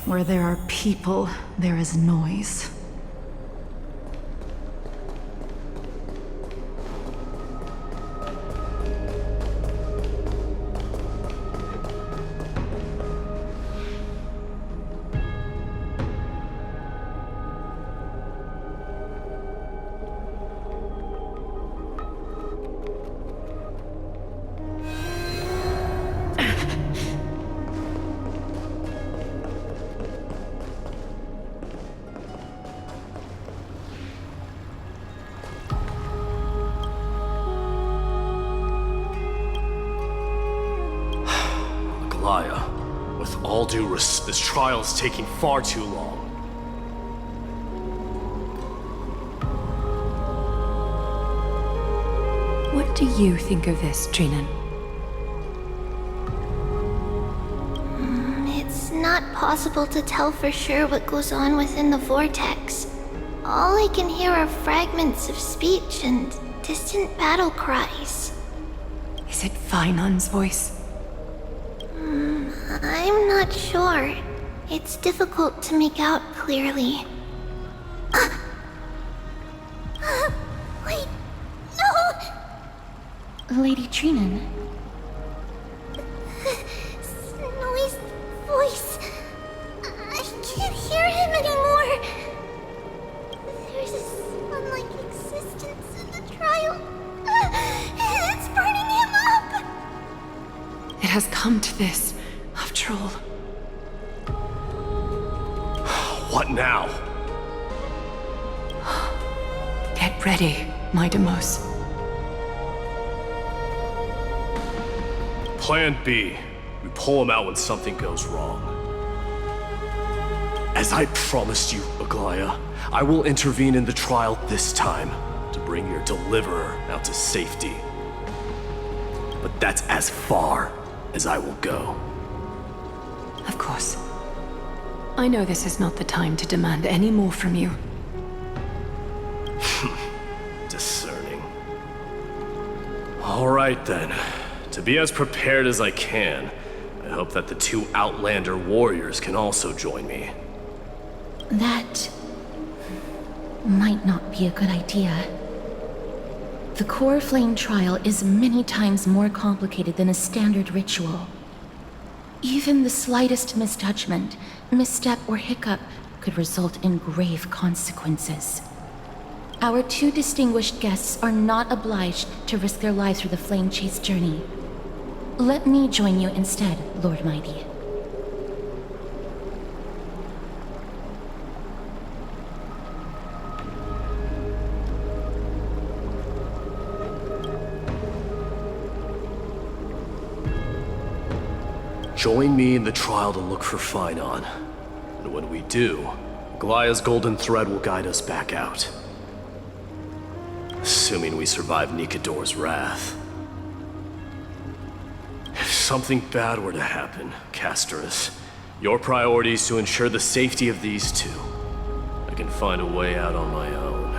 Where there are people, there is noise. With all due respect, this trial is taking far too long. What do you think of this, Trinan? It's not possible to tell for sure what goes on within the vortex. All I can hear are fragments of speech and distant battle cries. Is it Vainon's voice? I'm not sure. It's difficult to make out clearly. Wait, no! Lady Trinan. Snowy's voice. I can't hear him anymore. There's a sun-like existence in the trial. It's burning him up! It has come to this, after all. What now? Get ready, my Demos. Plan B. We pull him out when something goes wrong. As I promised you, Aglaya, I will intervene in the trial this time to bring your deliverer out to safety. But that's as far as I will go. Of course. I know this is not the time to demand any more from you. Discerning. All right then. To be as prepared as I can, I hope that the two Outlander warriors can also join me. That might not be a good idea. The core flame trial is many times more complicated than a standard ritual. Even the slightest misjudgment, misstep, or hiccup could result in grave consequences. Our two distinguished guests are not obliged to risk their lives through the flame chase journey. Let me join you instead, Lord Mighty. Join me in the trial to look for Fainon. And when we do, Aglaya's golden thread will guide us back out. Assuming we survive Nikador's wrath. If something bad were to happen, Casterus, your priority is to ensure the safety of these two. I can find a way out on my own.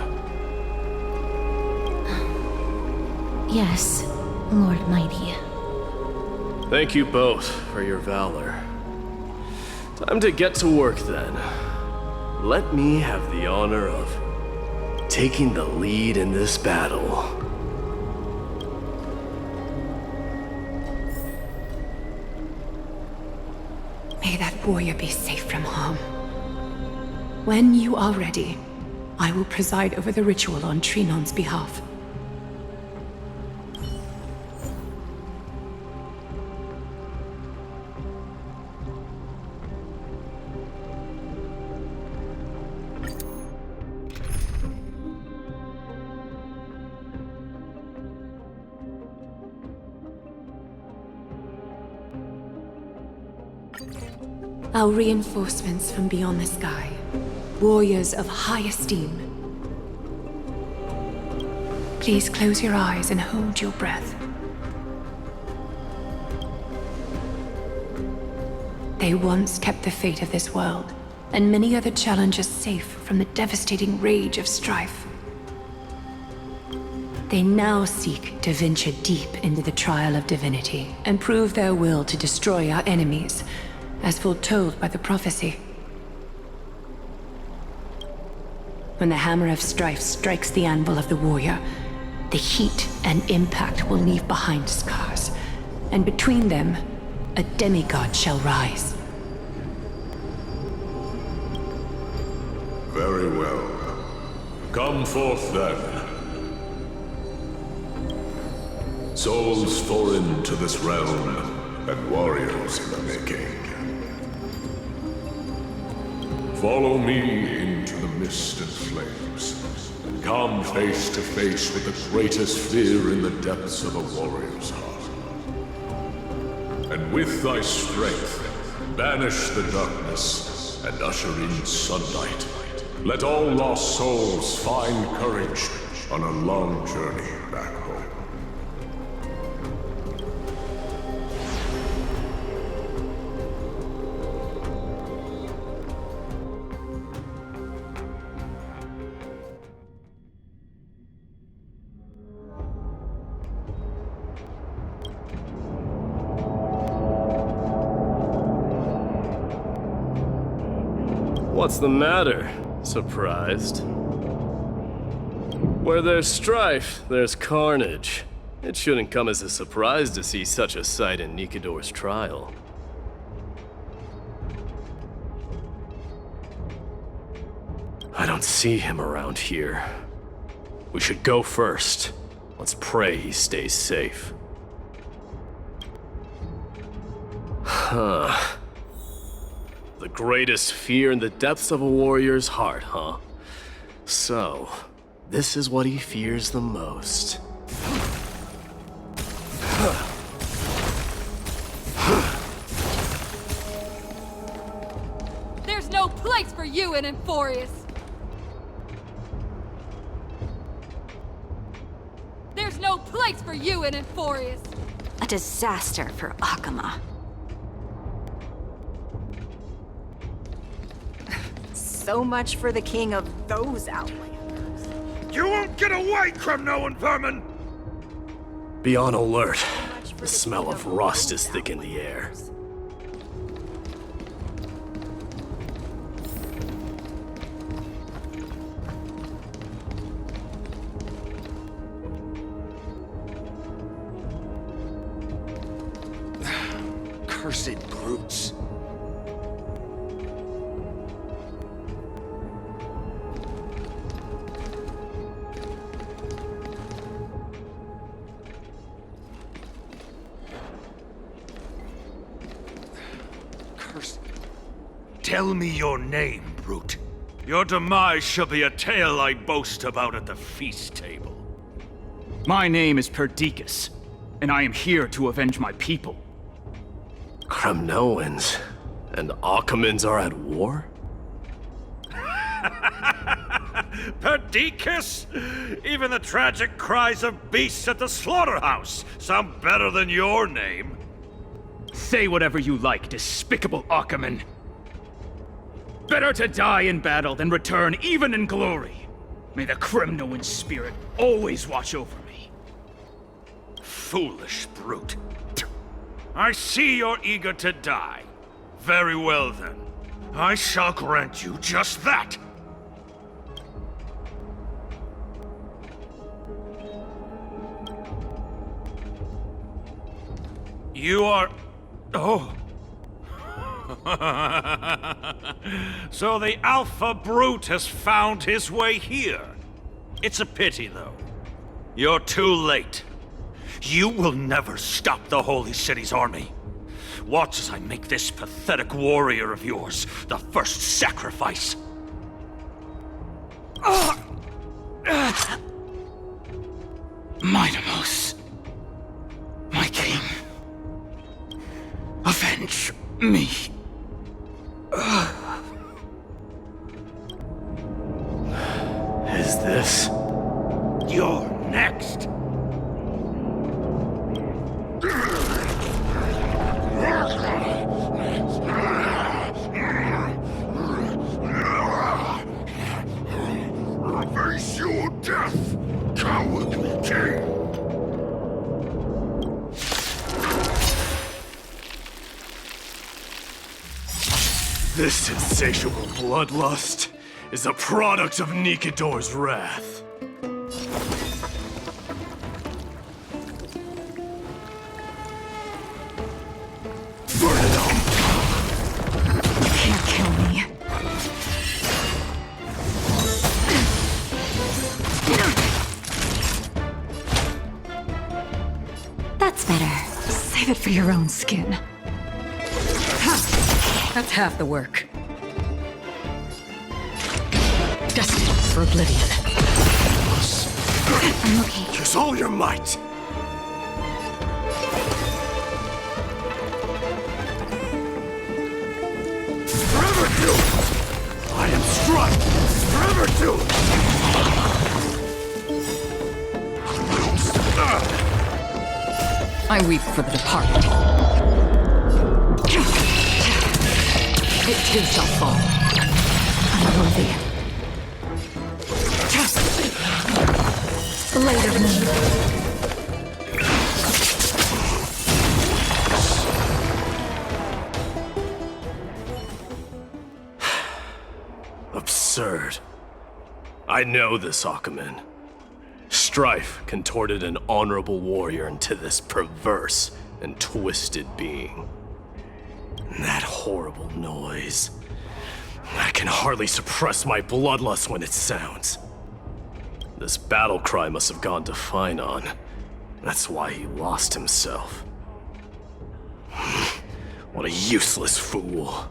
Yes, Lord Mighty. Thank you both for your valor. Time to get to work then. Let me have the honor of taking the lead in this battle. May that warrior be safe from harm. When you are ready, I will preside over the ritual on Trinon's behalf. Our reinforcements from beyond the sky, warriors of high esteem. Please close your eyes and hold your breath. They once kept the fate of this world, and many other challenges safe from the devastating rage of strife. They now seek to venture deep into the trial of divinity and prove their will to destroy our enemies, as foretold by the prophecy. When the hammer of strife strikes the anvil of the warrior, the heat and impact will leave behind scars, and between them, a demigod shall rise. Very well. Come forth then. Souls foreign to this realm, and warriors in the making. Follow me into the mist and flames, and come face to face with the greatest fear in the depths of a warrior's heart. And with thy strength, banish the darkness and usher in sunlight. Let all lost souls find courage on a long journey back home. What's the matter? Surprised? Where there's strife, there's carnage. It shouldn't come as a surprise to see such a sight in Nikidor's trial. I don't see him around here. We should go first. Let's pray he stays safe. Huh. The greatest fear in the depths of a warrior's heart, huh? So, this is what he fears the most. There's no place for you in Emphorius! There's no place for you in Emphorius! A disaster for Akama. So much for the king of those outlanders. You won't get away, Kremnoan vermin! Be on alert. The smell of rust is thick in the air. Cursed brutes. Tell me your name, brute. Your demise shall be a tale I boast about at the feast table. My name is Perdiccas, and I am here to avenge my people. Kremnoans and Akamans are at war? Perdiccas? Even the tragic cries of beasts at the slaughterhouse sound better than your name. Say whatever you like, despicable Akaman. Better to die in battle than return even in glory. May the Kremnoan spirit always watch over me. Foolish brute. I see you're eager to die. Very well then. I shall grant you just that. You are... Oh. So the Alpha Brute has found his way here. It's a pity, though. You're too late. You will never stop the Holy City's army. Watch as I make this pathetic warrior of yours the first sacrifice. Minimos, my king, avenge me. Is this? You're next. Face your death, cowardly king! This insatiable bloodlust is a product of Nikidor's wrath. Burn it up! You can't kill me. That's better. Save it for your own skin. That's half the work. Destined for oblivion. I'm okay. Use all your might! Forever do! I am struck! Forever do! I weep for the departed. It too shall fall. Unworthy. Blade of me. absurd. I know this Akaman. Strife contorted an honorable warrior into this perverse and twisted being. And that horrible noise. I can hardly suppress my bloodlust when it sounds. This battle cry must have gone to Finon. That's why he lost himself. What a useless fool.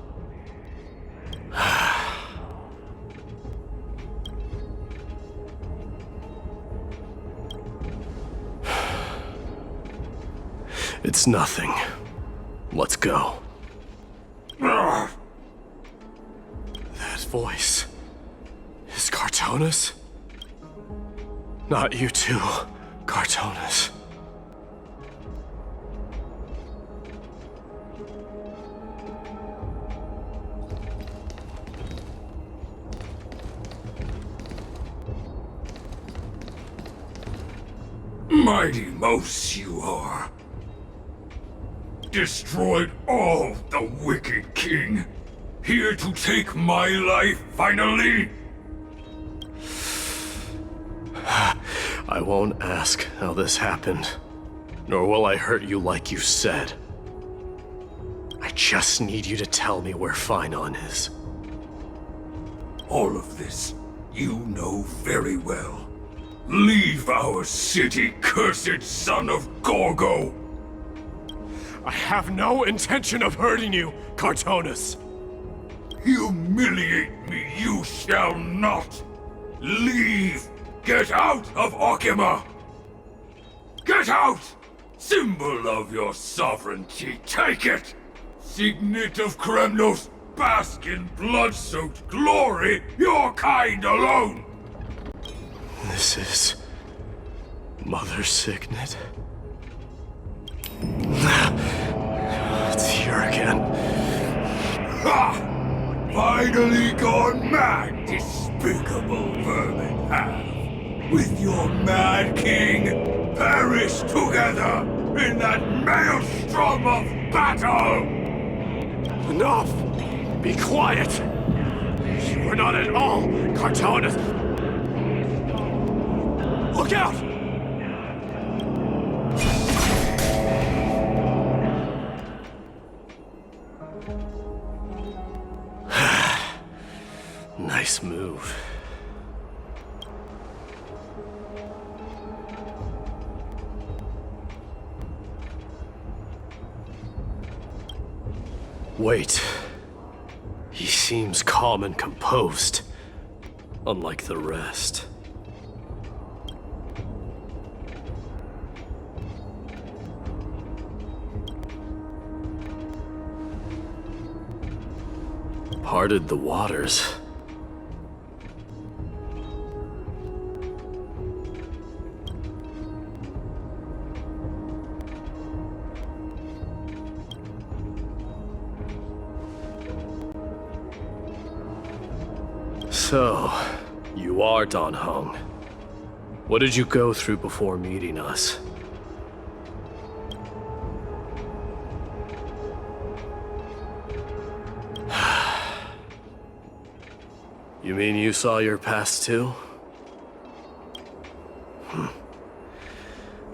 It's nothing. Let's go. That voice is Cartonis? Not you too, Cartonis. Mighty Mouse you are. Destroyed all the wicked king. Here to take my life finally. I won't ask how this happened, nor will I hurt you like you said. I just need you to tell me where Finon is. All of this you know very well. Leave our city, cursed son of Gorgo! I have no intention of hurting you, Cartonis. Humiliate me you shall not! Leave! Get out of Okima! Get out! Symbol of your sovereignty, take it! Signet of Kremnos, bask in blood-soaked glory, your kind alone! This is... Mother Signet? It's here again. Ha! Finally gone mad, despicable vermin have! With your mad king, perish together in that maelstrom of battle! Enough! Be quiet! You were not at all Cartonis! Look out! Nice move. Wait. He seems calm and composed, unlike the rest. Parted the waters. So, you are Dan Heng. What did you go through before meeting us? You mean you saw your past too?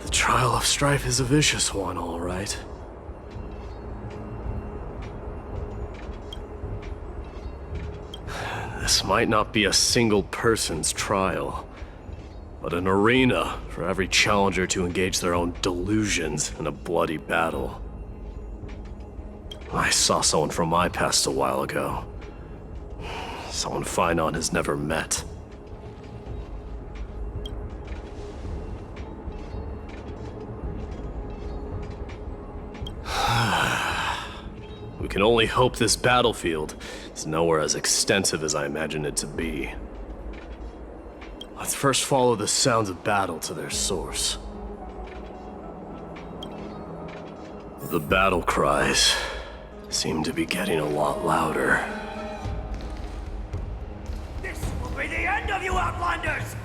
The trial of strife is a vicious one, all right. This might not be a single person's trial, but an arena for every challenger to engage their own delusions in a bloody battle. I saw someone from my past a while ago. Someone Finon has never met. We can only hope this battlefield is nowhere as extensive as I imagined it to be. Let's first follow the sounds of battle to their source. The battle cries seem to be getting a lot louder. This will be the end of you Outlanders!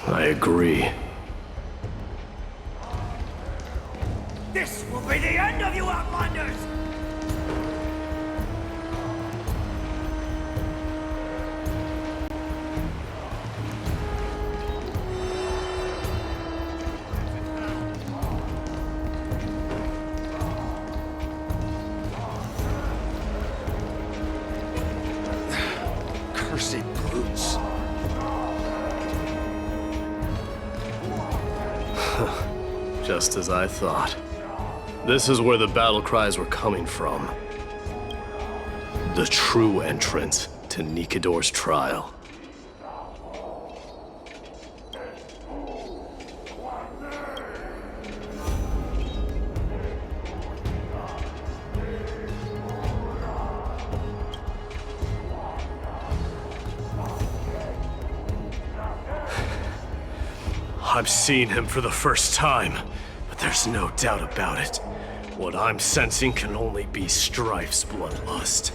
I agree. This will be the end of you Outlanders! Cursed brutes. Just as I thought. This is where the battle cries were coming from. The true entrance to Nikador's trial. I'm seeing him for the first time, but there's no doubt about it. What I'm sensing can only be Strife's bloodlust.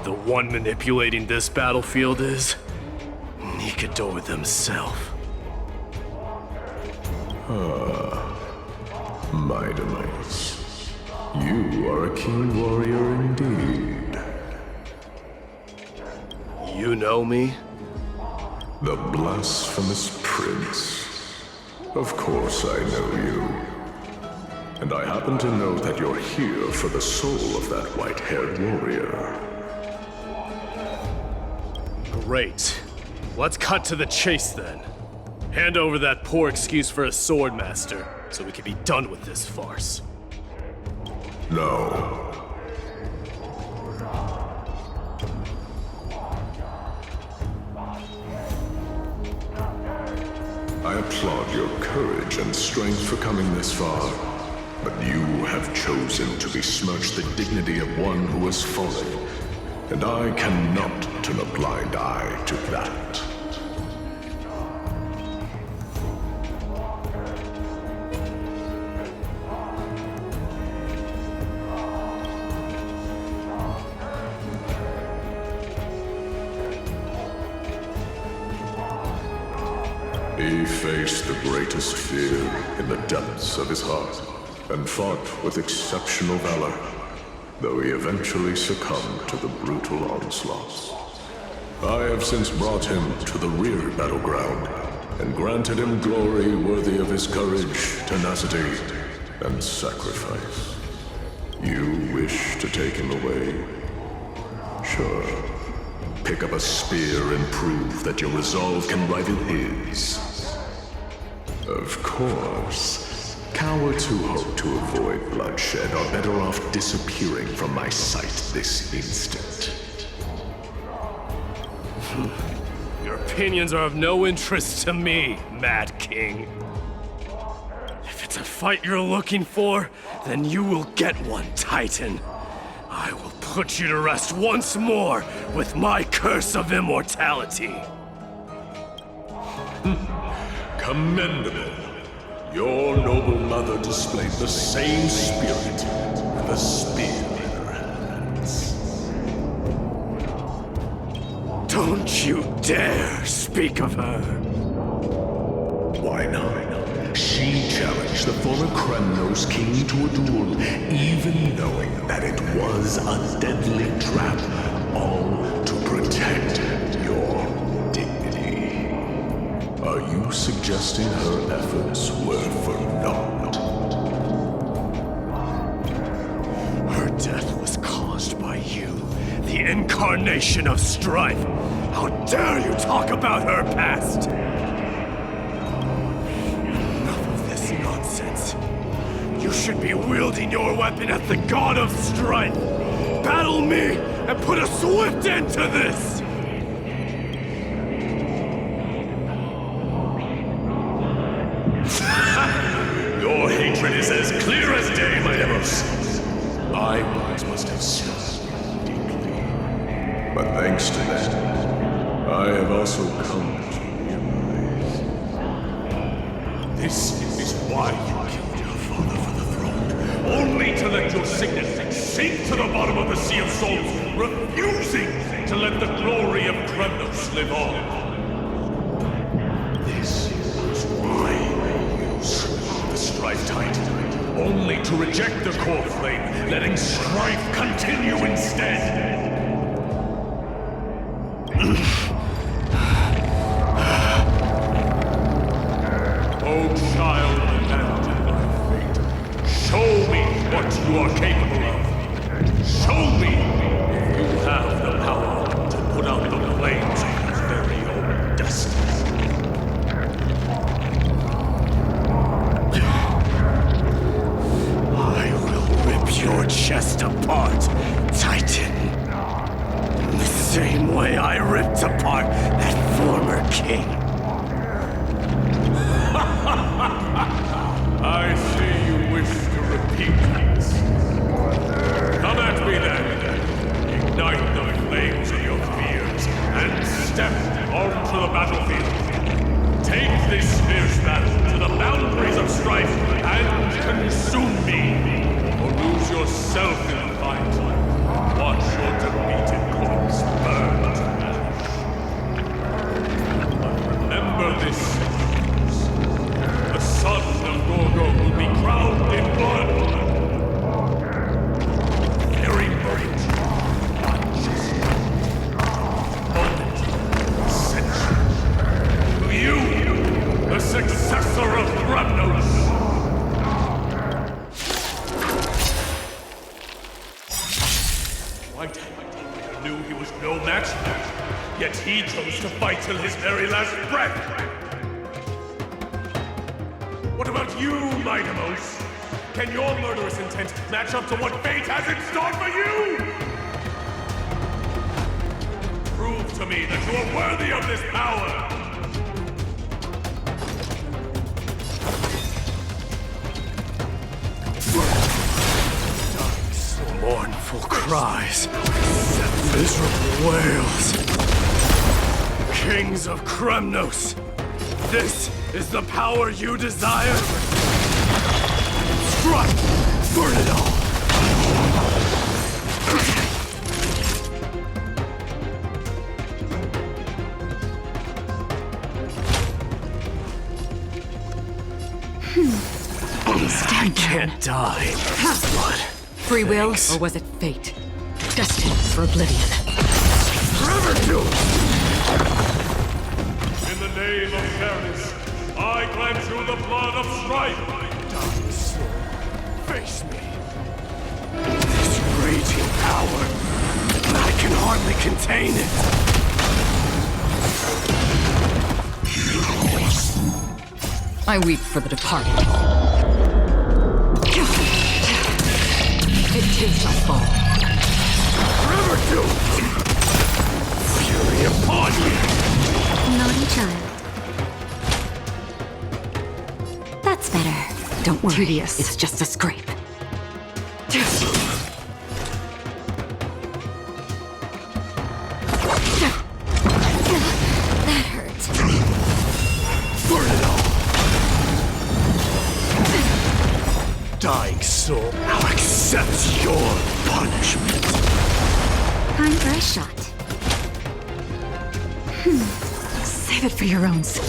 The one manipulating this battlefield is Nikador themselves. Mightiness. You are a keen warrior indeed. You know me? The blasphemous prince. Of course I know you. And I happen to know that you're here for the soul of that white-haired warrior. Great. Let's cut to the chase then. Hand over that poor excuse for a swordmaster, so we can be done with this farce. No. I applaud your courage and strength for coming this far, but you have chosen to besmirch the dignity of one who has fallen, and I cannot turn a blind eye to that. He faced the greatest fear in the depths of his heart, and fought with exceptional valor, though he eventually succumbed to the brutal onslaughts. I have since brought him to the rear battleground, and granted him glory worthy of his courage, tenacity, and sacrifice. You wish to take him away? Sure. Pick up a spear and prove that your resolve can rival his. Of course, cowards who hope to avoid bloodshed are better off disappearing from my sight this instant. Your opinions are of no interest to me, Mad King. If it's a fight you're looking for, then you will get one, Titan. I will put you to rest once more with my curse of immortality. Commendable. Your noble mother displayed the same spirit with a spear in her hands. Don't you dare speak of her. Why not? She challenged the former Kremnos king to a duel, even knowing that it was a deadly trap, all to protect your dignity. Are you suggesting her efforts were for naught? Her death was caused by you, the incarnation of strife. How dare you talk about her past? You should be wielding your weapon at the god of strife. Battle me and put a swift end to this! Your hatred is as clear as day, my Demos. I once must have stung deeply. But thanks to that, I have also come to realize. This is why you killed your father for the throne. Only to let your signet sink to the bottom of the Sea of Souls, refusing to let the glory of Kremnos live on. This is why you slew the Strife Titan. Only to reject the core flame, letting strife continue instead. Oh, child abandoned by fate, show me what you are capable of. Show me if you have the power to put out the flames of your very own destiny. I will rip your chest apart, Titan. In the same way I ripped apart that former king. I see you wish to repeat this. Come at me then. Ignite the flames of your fears and step onto the battlefield. Take this fierce battle to the boundaries of strife and consume me. Or lose yourself in the fight. Watch your defeated corpse burn to ash. But remember this. The son of Gorgo will be crowned in blood. Very bright, not just moment, century. You, the successor of Gremnos. White knew he was no match, yet he chose to fight till his very last breath. What about you, Minamos? Can your murderous intent match up to what fate has in store for you? Prove to me that you are worthy of this power! Mournful cries, miserable wails. Kings of Kremnos, this is the power you desire? Strike! Burn it all! I can't die. Blood. Free will, or was it fate? Destined for oblivion. Forever doomed! In the name of fairness, I grant you the blood of strife! Dying soul, face me. This raging power, I can hardly contain it. I weep for the departed. It takes a fall. Forever doomed! Fury upon you! Naughty child. That's better. Don't worry, it's just a scrape. That hurt. Burn it all! Dying soul, I'll accept your punishment. Time for a shot. Save it for your own sake.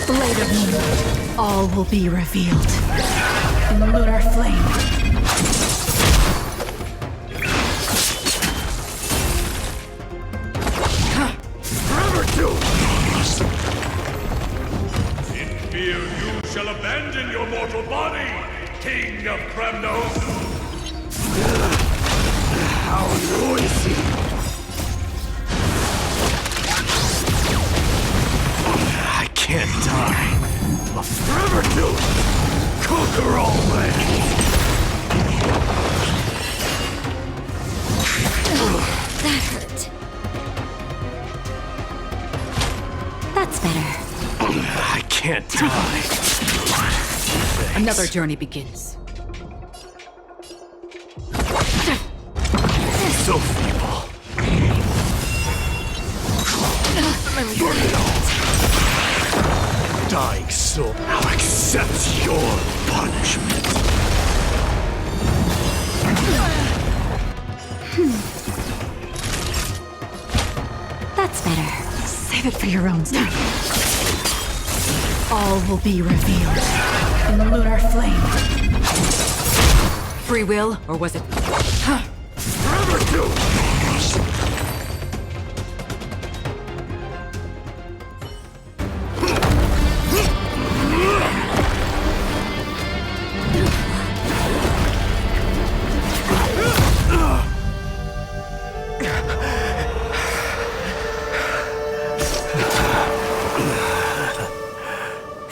Blade of moonlight, all will be revealed. In lunar flame. Forever doomed! In fear you shall abandon your mortal body, King of Kremnos! How noisy! I can't die. I'll forever doomed! Conquer all lands! That hurt. That's better. I can't die. Another journey begins. So feeble. Burn it all. Dying soul, I'll accept your punishment. That's better. Save it for your own sake. All will be revealed. in the lunar flame. Free will, or was it... Forever do!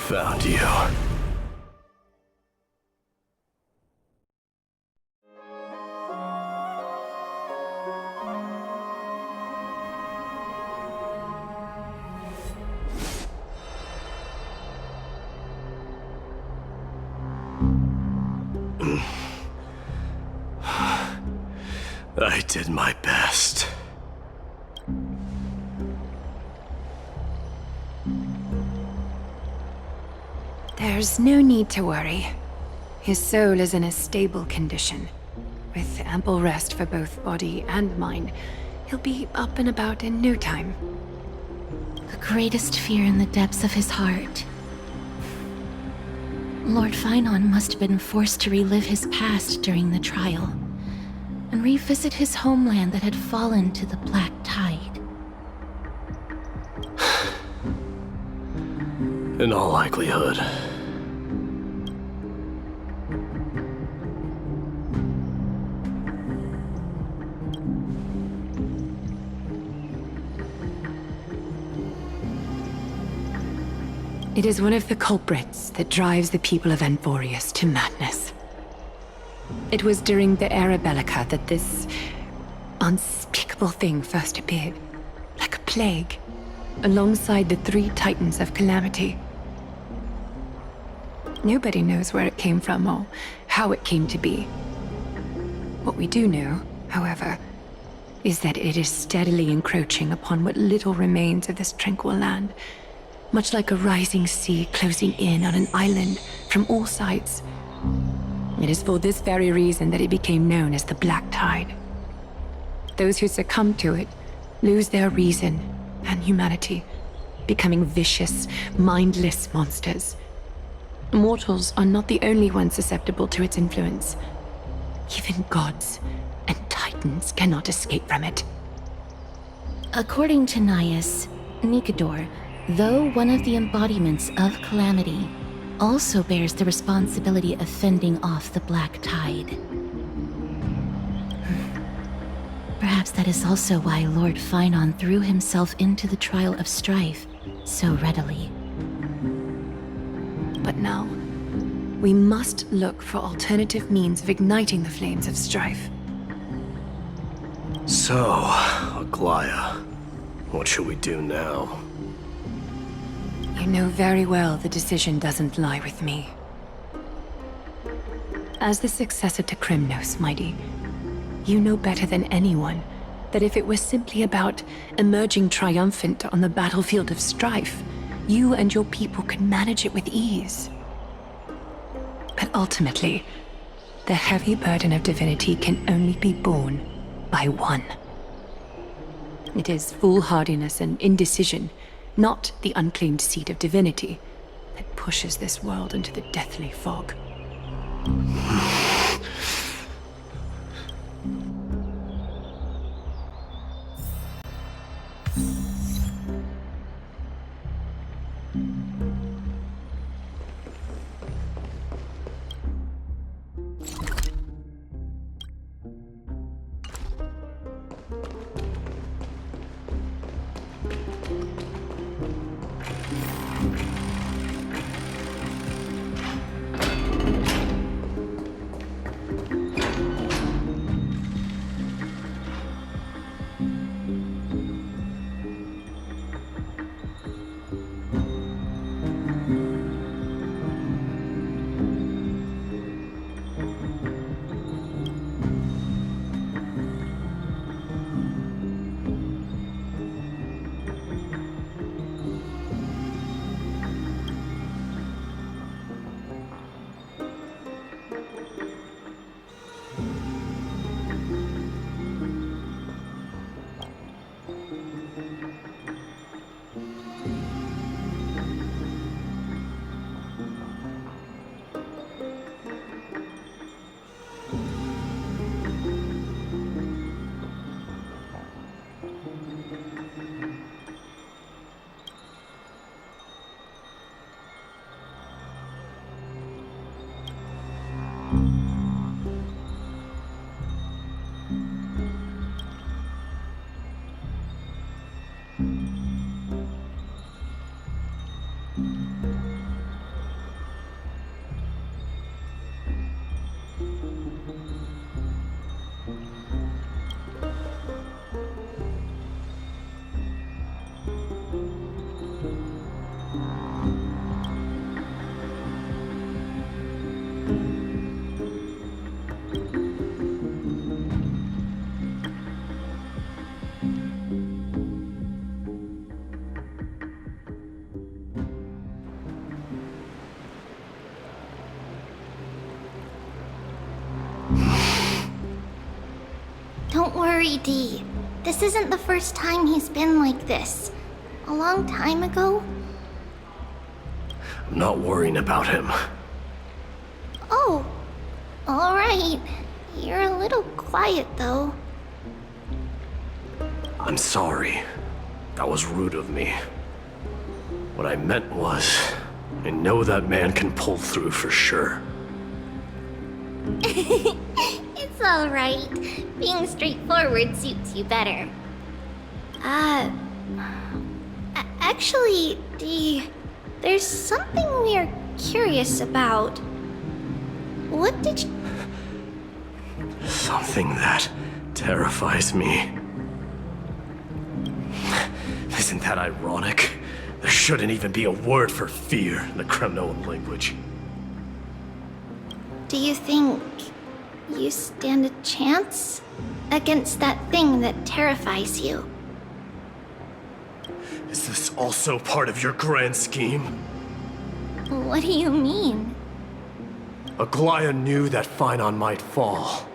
Found you. I did my best. There's no need to worry. His soul is in a stable condition. With ample rest for both body and mind, he'll be up and about in no time. The greatest fear in the depths of his heart. Lord Finon must have been forced to relive his past during the trial, and revisit his homeland that had fallen to the black tide. In all likelihood. It is one of the culprits that drives the people of Anvorius to madness. It was during the Era Bellica that this unspeakable thing first appeared, like a plague, alongside the 3 Titans of Calamity. Nobody knows where it came from or how it came to be. What we do know, however, is that it is steadily encroaching upon what little remains of this tranquil land, much like a rising sea closing in on an island from all sides. It is for this very reason that it became known as the Black Tide. Those who succumb to it lose their reason and humanity, becoming vicious, mindless monsters. Mortals are not the only ones susceptible to its influence. Even gods and titans cannot escape from it. According to Naius, Nikador, though one of the embodiments of Calamity, also bears the responsibility of fending off the Black Tide. Perhaps that is also why Lord Finon threw himself into the trial of strife so readily. But now, we must look for alternative means of igniting the flames of strife. So, Aglaya, what should we do now? You know very well the decision doesn't lie with me. As the successor to Krymnos, Mighty, you know better than anyone that if it was simply about emerging triumphant on the battlefield of strife, you and your people could manage it with ease. But ultimately, the heavy burden of divinity can only be borne by one. It is foolhardiness and indecision, not the unclaimed seed of divinity, that pushes this world into the deathly fog. Don't worry, Dee. This isn't the first time he's been like this. A long time ago. I'm not worrying about him. Oh, alright. You're a little quiet, though. I'm sorry. That was rude of me. What I meant was, I know that man can pull through for sure. It's alright. Being straightforward suits you better. Actually, Dee, there's something we're curious about. What did you... Something that terrifies me. Isn't that ironic? There shouldn't even be a word for fear in the Kremnoan language. Do you think you stand a chance against that thing that terrifies you? Is this also part of your grand scheme? What do you mean? Aglaya knew that Finon might fall.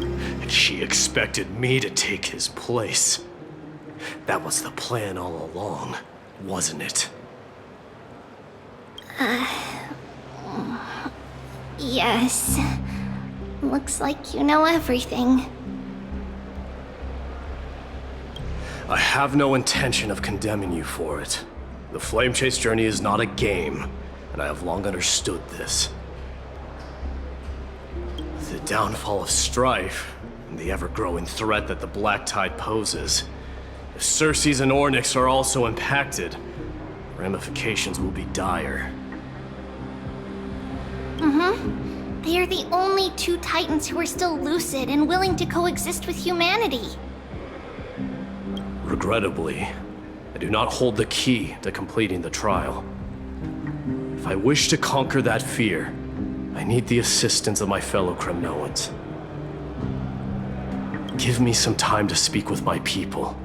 And she expected me to take his place. That was the plan all along, wasn't it? Yes. Looks like you know everything. I have no intention of condemning you for it. The Flame Chase journey is not a game, and I have long understood this. The downfall of strife, and the ever-growing threat that the Black Tide poses. If Circes and Ornyx are also impacted, ramifications will be dire. They are the only two Titans who are still lucid and willing to coexist with humanity. Regrettably, I do not hold the key to completing the trial. If I wish to conquer that fear, I need the assistance of my fellow Kremnoans. Give me some time to speak with my people.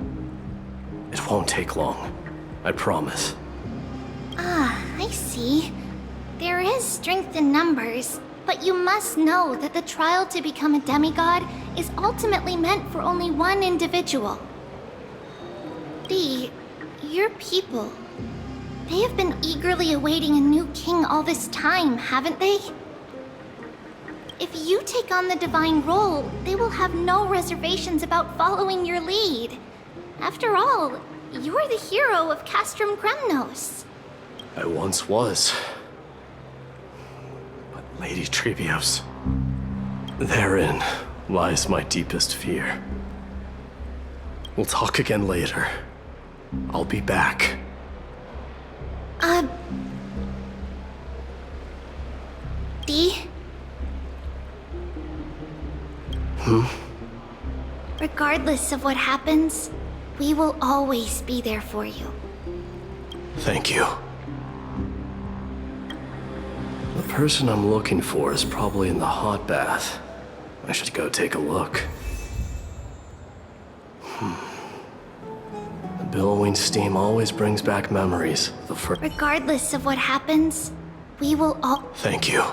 It won't take long, I promise. I see. There is strength in numbers, but you must know that the trial to become a demigod is ultimately meant for only one individual. Dee, your people, they have been eagerly awaiting a new king all this time, haven't they? If you take on the divine role, they will have no reservations about following your lead. After all, you are the hero of Castrum Kremnos. I once was. But Lady Trebios, therein lies my deepest fear. We'll talk again later. I'll be back. Dee? Regardless of what happens, we will always be there for you. Thank you. The person I'm looking for is probably in the hot bath. I should go take a look. The billowing steam always brings back memories. Regardless of what happens, we will all... Thank you.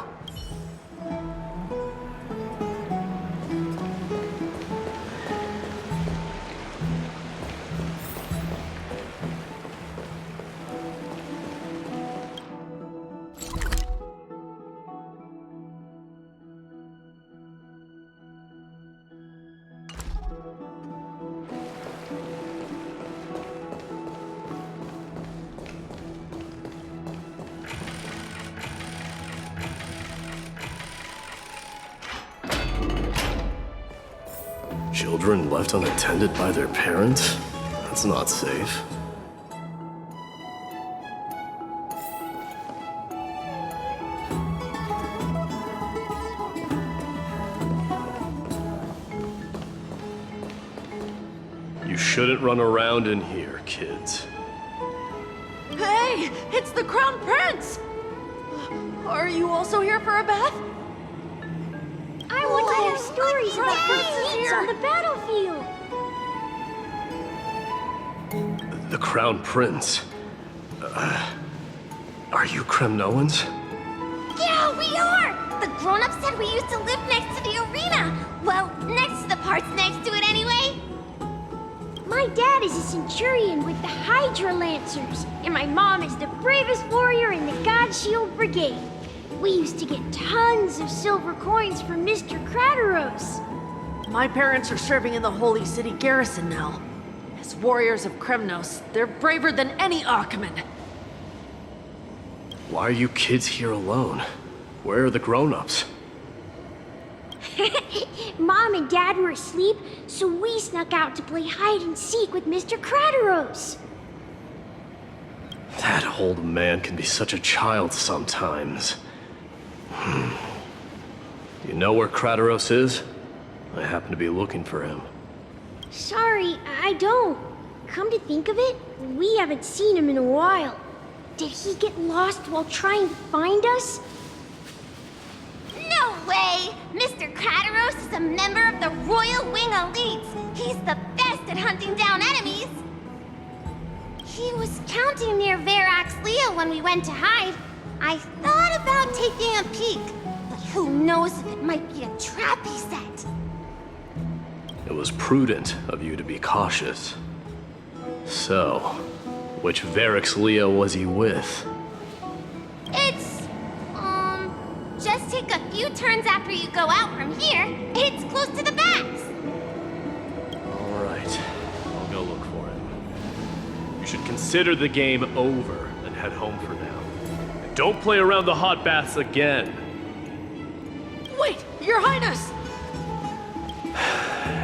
Children left unattended by their parents? That's not safe. You shouldn't run around in here, kids. Hey, it's the Crown Prince! Are you also here for a bath? I want to hear stories about princes on the battlefield. The Crown Prince. Are you Kremnoans? Yeah, we are! The grown-ups said we used to live next to the arena. Well, next to the parts next to it anyway. My dad is a centurion with the Hydra Lancers, and my mom is the bravest warrior in the God Shield Brigade. We used to get tons of silver coins from Mr. Crateros. My parents are serving in the Holy City garrison now. As warriors of Kremnos, they're braver than any Achaemen. Why are you kids here alone? Where are the grown-ups? Mom and Dad were asleep, so we snuck out to play hide and seek with Mr. Crateros. That old man can be such a child sometimes. Do you know where Crateros is? I happen to be looking for him. Sorry, I don't. Come to think of it, we haven't seen him in a while. Did he get lost while trying to find us? No way! Mr. Crateros is a member of the Royal Wing Elites. He's the best at hunting down enemies. He was counting near Verax Leo when we went to hide. I thought about taking a peek, but who knows if it might be a trap he set. It was prudent of you to be cautious. So, which Verax Leo was he with? It's, just take a few turns after you go out from here. It's close to the backs. All right, I'll go look for him. You should consider the game over and head home for now. And don't play around the hot baths again. Wait, Your Highness!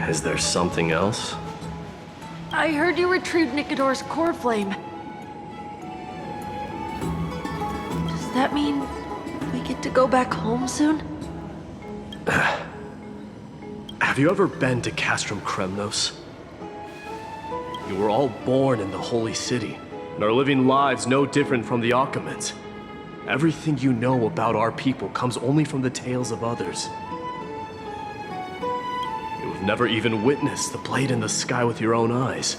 Is there something else? I heard you retrieved Nikador's core flame. Does that mean we get to go back home soon? Have you ever been to Castrum Kremnos? You were all born in the Holy City, and are living lives no different from the Achaemens. Everything you know about our people comes only from the tales of others. You have never even witnessed the blade in the sky with your own eyes.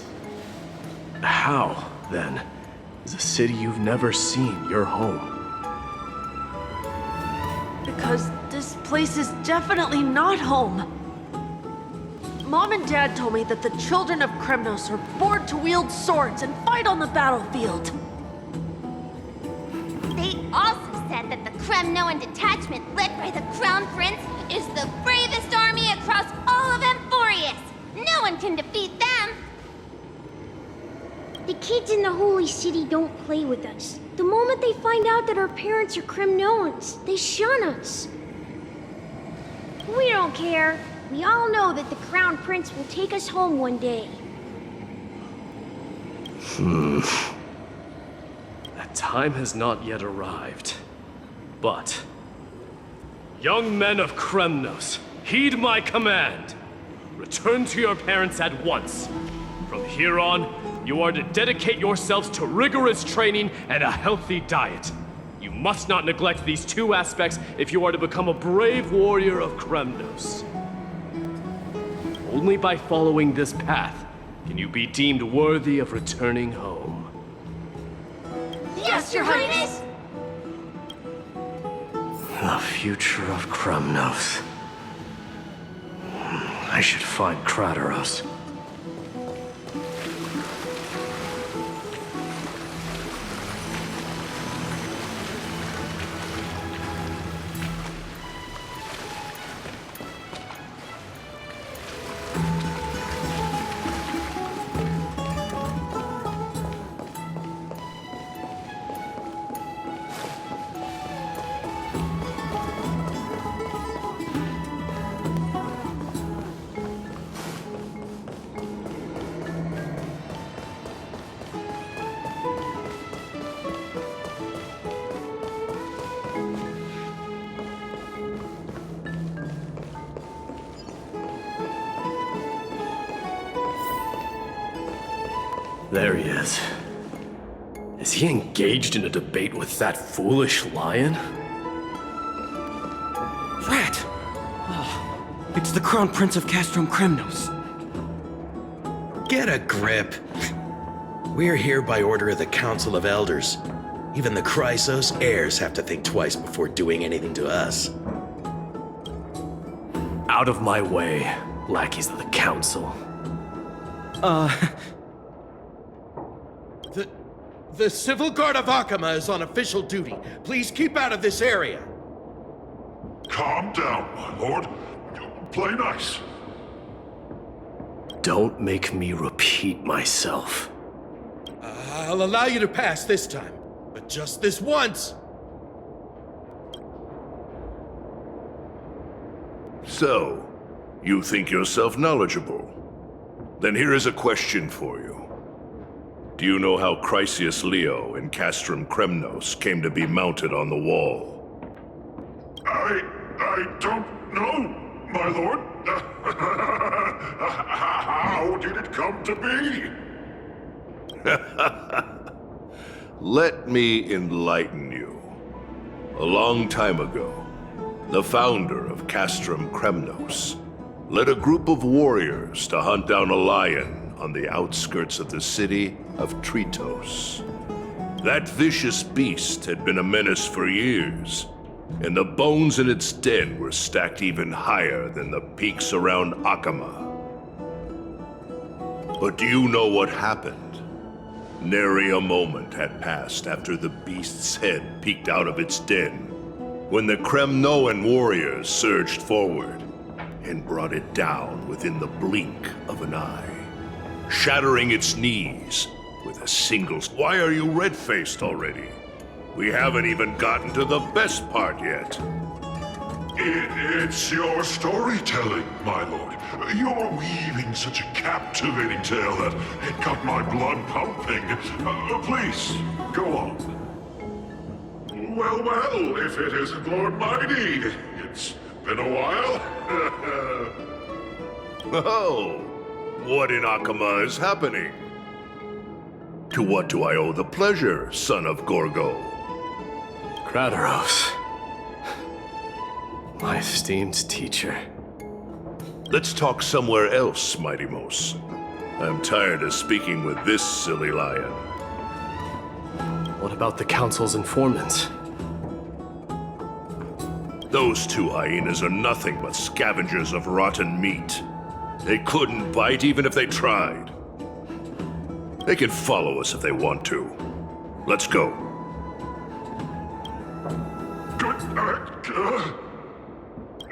How, then, is a city you've never seen your home? Because this place is definitely not home. Mom and Dad told me that the children of Kremnos are born to wield swords and fight on the battlefield. They also said that the Kremnoan detachment led by the Crown Prince is the bravest army across all of Amphorius. No one can defeat them. The kids in the Holy City don't play with us. The moment they find out that our parents are Kremnoans, they shun us. We don't care. We all know that the Crown Prince will take us home one day. That time has not yet arrived. But, young men of Kremnos, heed my command. Return to your parents at once. From here on, you are to dedicate yourselves to rigorous training and a healthy diet. You must not neglect these two aspects if you are to become a brave warrior of Kremnos. Only by following this path can you be deemed worthy of returning home. Yes, Your Highness! The future of Kremnos. I should find Crateros. There he is. Is he engaged in a debate with that foolish lion? Rat! Oh, it's the Crown Prince of Castrum Kremnos. Get a grip. We're here by order of the Council of Elders. Even the Chrysos heirs have to think twice before doing anything to us. Out of my way, lackeys of the Council. The Civil Guard of Akama is on official duty. Please keep out of this area. Calm down, my lord. Play nice. Don't make me repeat myself. I'll allow you to pass this time, but just this once. So, you think yourself knowledgeable? Then here is a question for you. Do you know how Chrysius Leo in Castrum Kremnos came to be mounted on the wall? I don't know, my lord. How did it come to be? Let me enlighten you. A long time ago, the founder of Castrum Kremnos led a group of warriors to hunt down a lion on the outskirts of the city of Tritos. That vicious beast had been a menace for years, and the bones in its den were stacked even higher than the peaks around Akama. But do you know what happened? Nary a moment had passed after the beast's head peeked out of its den, when the Kremnoan warriors surged forward and brought it down within the blink of an eye, shattering its knees with a single... Why are you red-faced already? We haven't even gotten to the best part yet. It's your storytelling, my lord. You're weaving such a captivating tale that it got my blood pumping. Please, go on. Well, if it isn't Lord Mighty. It's been a while. Oh, what in Akama is happening? To what do I owe the pleasure, son of Gorgo? Krataros. My esteemed teacher. Let's talk somewhere else, Mighty Mos. I'm tired of speaking with this silly lion. What about the Council's informants? Those two hyenas are nothing but scavengers of rotten meat. They couldn't bite even if they tried. They can follow us if they want to. Let's go.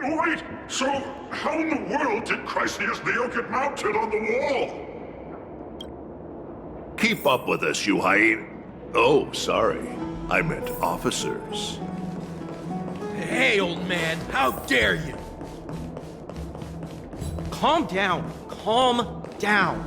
Wait, so how in the world did Chrysius Leo get mounted on the wall? Keep up with us, you hyena. Oh, sorry. I meant officers. Hey, old man, how dare you? Calm down. Calm down.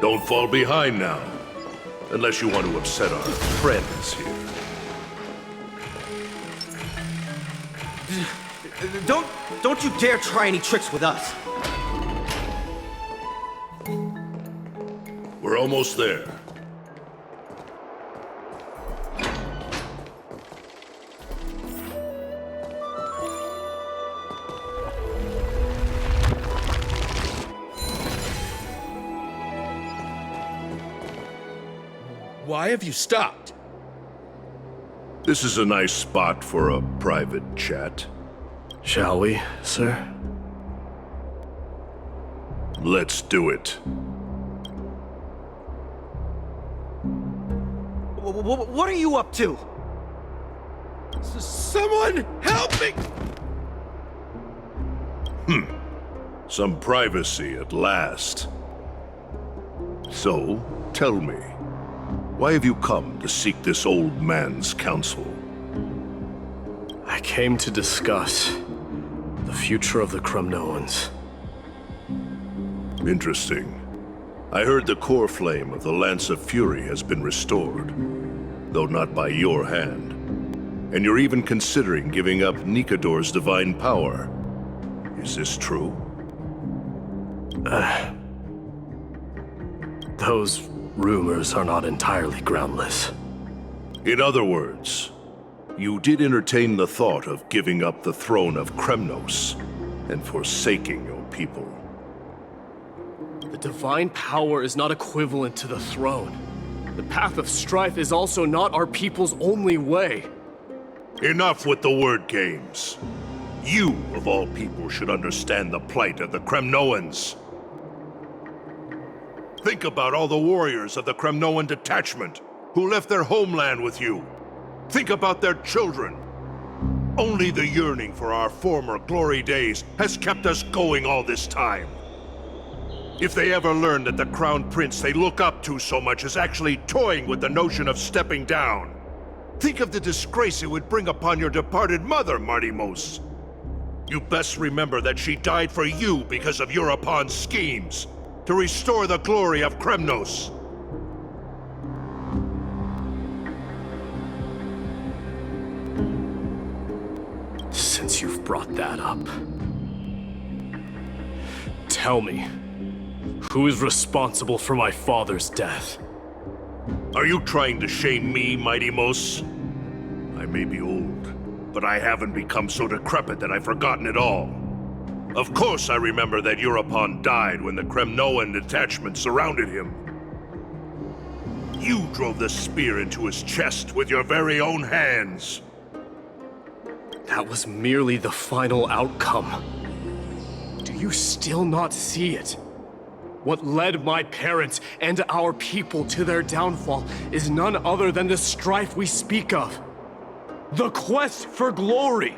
Don't fall behind now. Unless you want to upset our friends here. Don't you dare try any tricks with us. We're almost there. Why have you stopped? This is a nice spot for a private chat. Shall we, sir? Let's do it. What are you up to? Someone help me! Some privacy at last. So, tell me, why have you come to seek this old man's counsel? I came to discuss the future of the Kremnoans. Interesting. I heard the core flame of the Lance of Fury has been restored, though not by your hand. And you're even considering giving up Nikador's divine power. Is this true? Those rumors are not entirely groundless. In other words, you did entertain the thought of giving up the throne of Kremnos and forsaking your people. The divine power is not equivalent to the throne. The path of strife is also not our people's only way. Enough with the word games. You, of all people, should understand the plight of the Kremnoans. Think about all the warriors of the Kremnoan detachment who left their homeland with you. Think about their children. Only the yearning for our former glory days has kept us going all this time. If they ever learn that the crown prince they look up to so much is actually toying with the notion of stepping down, think of the disgrace it would bring upon your departed mother, Martimos. You best remember that she died for you because of Europon's schemes to restore the glory of Kremnos. Since you've brought that up, tell me, who is responsible for my father's death? Are you trying to shame me, Martimos? I may be old, but I haven't become so decrepit that I've forgotten it all. Of course I remember that Europon died when the Kremnoan detachment surrounded him. You drove the spear into his chest with your very own hands. That was merely the final outcome. Do you still not see it? What led my parents and our people to their downfall is none other than the strife we speak of. The quest for glory.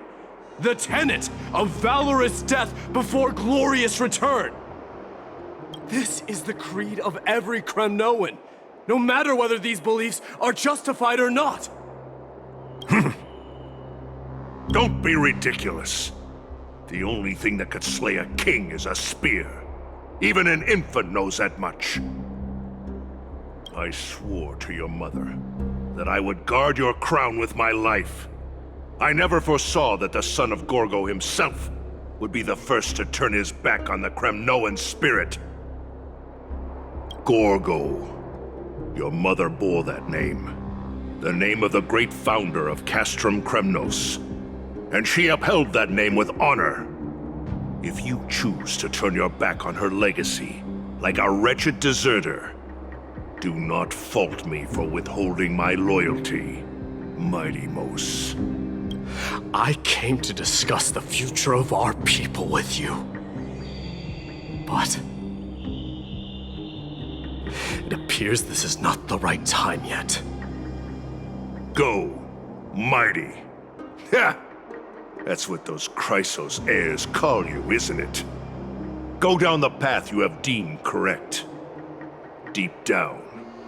The tenet of valorous death before glorious return. This is the creed of every Kremnoan, no matter whether these beliefs are justified or not. Don't be ridiculous. The only thing that could slay a king is a spear. Even an infant knows that much. I swore to your mother that I would guard your crown with my life. I never foresaw that the son of Gorgo himself would be the first to turn his back on the Kremnoan spirit. Gorgo. Your mother bore that name. The name of the great founder of Castrum Kremnos. And she upheld that name with honor. If you choose to turn your back on her legacy, like a wretched deserter, do not fault me for withholding my loyalty, Martimos. I came to discuss the future of our people with you. But it appears this is not the right time yet. Go, mighty. Ha! That's what those Chrysos heirs call you, isn't it? Go down the path you have deemed correct. Deep down,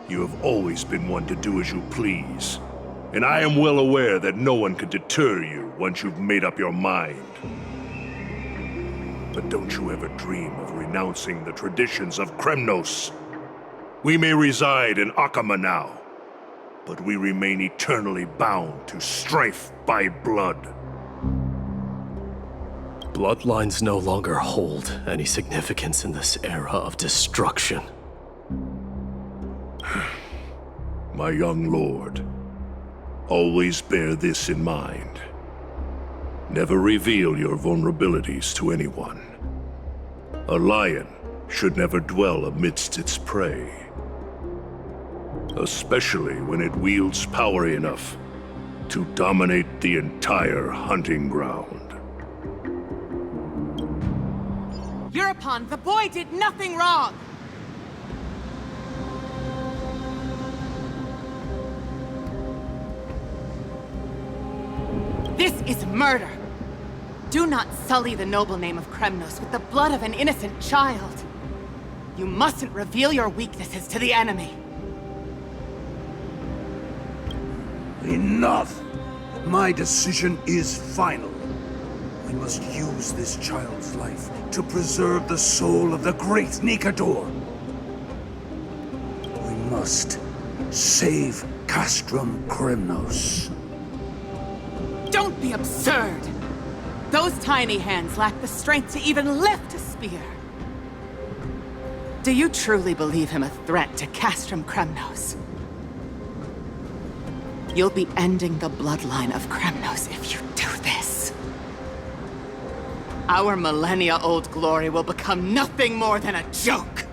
you have always been one to do as you please. And I am well aware that no one could deter you once you've made up your mind. But don't you ever dream of renouncing the traditions of Kremnos. We may reside in Akama now, but we remain eternally bound to strife by blood. Bloodlines no longer hold any significance in this era of destruction. My young lord, always bear this in mind. Never reveal your vulnerabilities to anyone. A lion should never dwell amidst its prey, especially when it wields power enough to dominate the entire hunting ground. Hereupon, the boy did nothing wrong! This is murder! Do not sully the noble name of Kremnos with the blood of an innocent child! You mustn't reveal your weaknesses to the enemy! Enough! My decision is final. We must use this child's life to preserve the soul of the great Nikador. We must save Castrum Kremnos. Don't be absurd! Those tiny hands lack the strength to even lift a spear. Do you truly believe him a threat to Castrum Kremnos? You'll be ending the bloodline of Kremnos if you do this. Our millennia-old glory will become nothing more than a joke!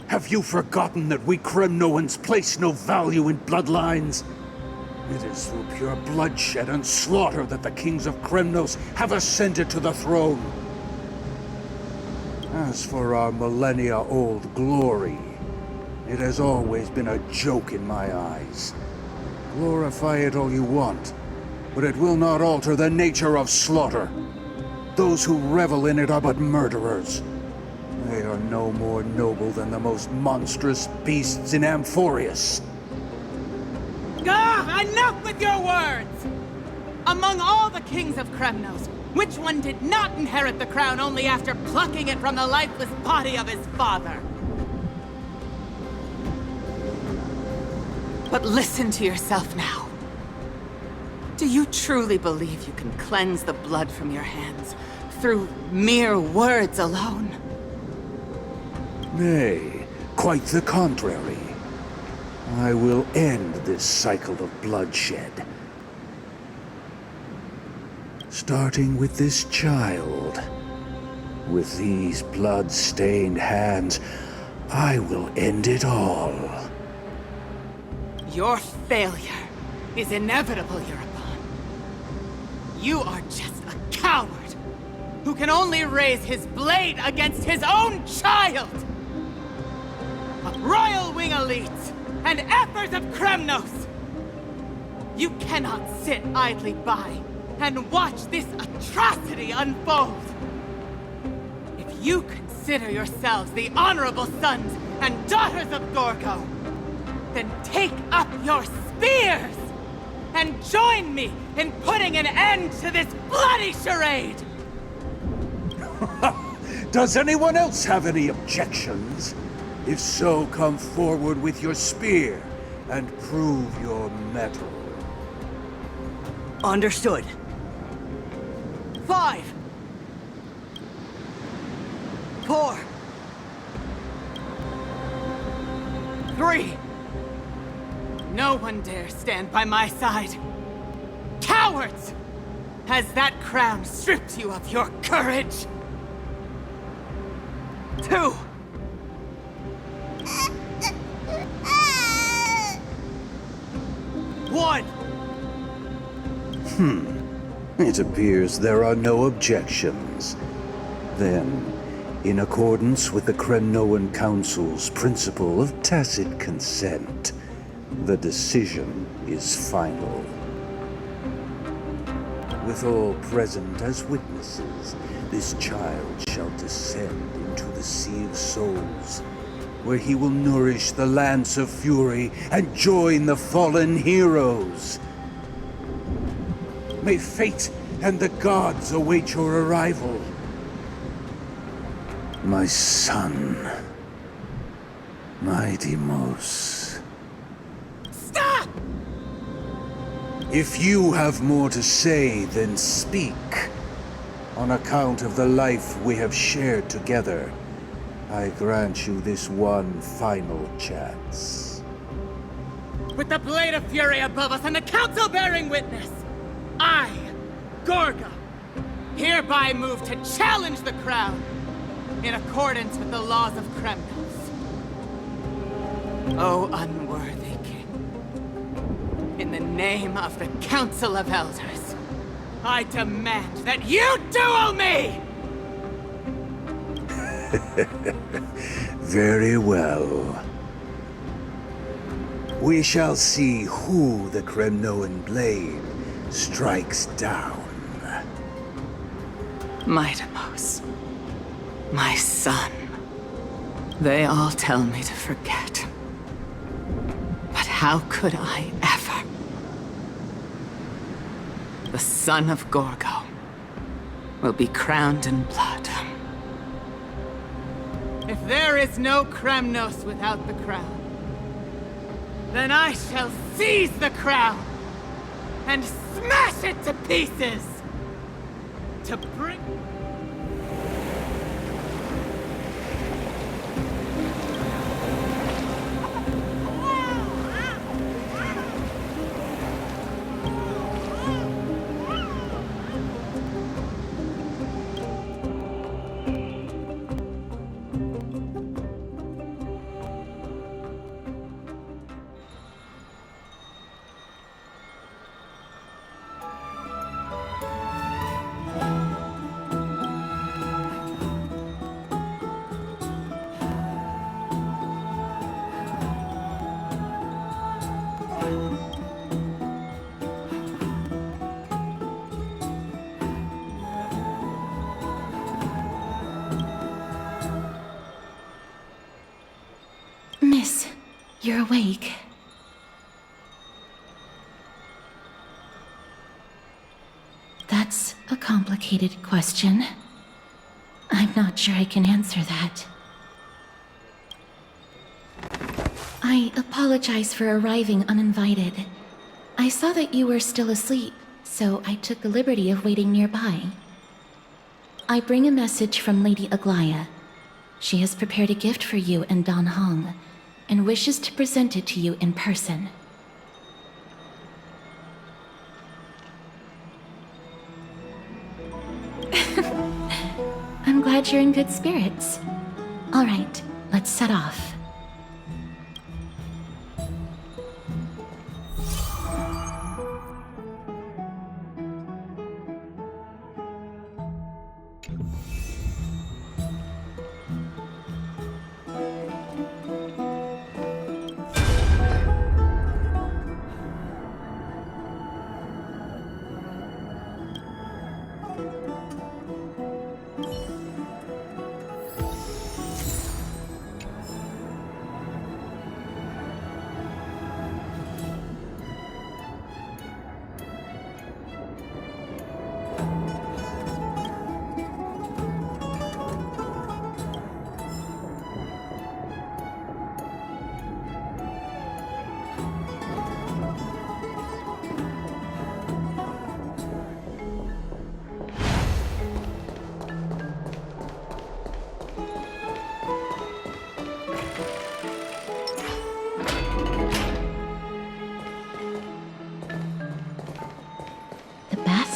Have you forgotten that we Kremnoans place no value in bloodlines? It is through pure bloodshed and slaughter that the kings of Kremnos have ascended to the throne. As for our millennia-old glory, it has always been a joke in my eyes. Glorify it all you want, but it will not alter the nature of slaughter. Those who revel in it are but murderers. They are no more noble than the most monstrous beasts in Amphorius. Enough with your words! Among all the kings of Kremnos, which one did not inherit the crown only after plucking it from the lifeless body of his father? But listen to yourself now. Do you truly believe you can cleanse the blood from your hands through mere words alone? Nay, quite the contrary. I will end this cycle of bloodshed. Starting with this child. With these blood-stained hands, I will end it all. Your failure is inevitable, Hereupon. You are just a coward who can only raise his blade against his own child! A royal wing elite and ephors of Kremnos! You cannot sit idly by and watch this atrocity unfold! If you consider yourselves the honorable sons and daughters of Gorgo, then take up your spears and join me in putting an end to this bloody charade! Does anyone else have any objections? If so, come forward with your spear and prove your mettle. Understood. 5, 4, 3. No one dare stand by my side. Cowards! Has that crown stripped you of your courage? 2. One. It appears there are no objections. Then, in accordance with the Kremnoan Council's principle of tacit consent, the decision is final. With all present as witnesses, this child shall descend into the Sea of Souls, where he will nourish the Lance of Fury and join the fallen heroes. May fate and the gods await your arrival. My son, my Deimos. Stop! If you have more to say, then speak. On account of the life we have shared together, I grant you this one final chance. With the Blade of Fury above us and the Council bearing witness, I, Gorga, hereby move to challenge the crown in accordance with the laws of Kremnos. O unworthy king, in the name of the Council of Elders, I demand that you duel me! Very well. We shall see who the Kremnoan blade strikes down. Midamos. My son. They all tell me to forget. But how could I ever? The son of Gorgo will be crowned in blood. If there is no Kremnos without the crown, then I shall seize the crown and smash it to pieces to bring... Miss, you're awake. That's a complicated question. I'm not sure I can answer that. I apologize for arriving uninvited. I saw that you were still asleep, so I took the liberty of waiting nearby. I bring a message from Lady Aglaya. She has prepared a gift for you and Don Hong, and wishes to present it to you in person. I'm glad you're in good spirits. All right, let's set off.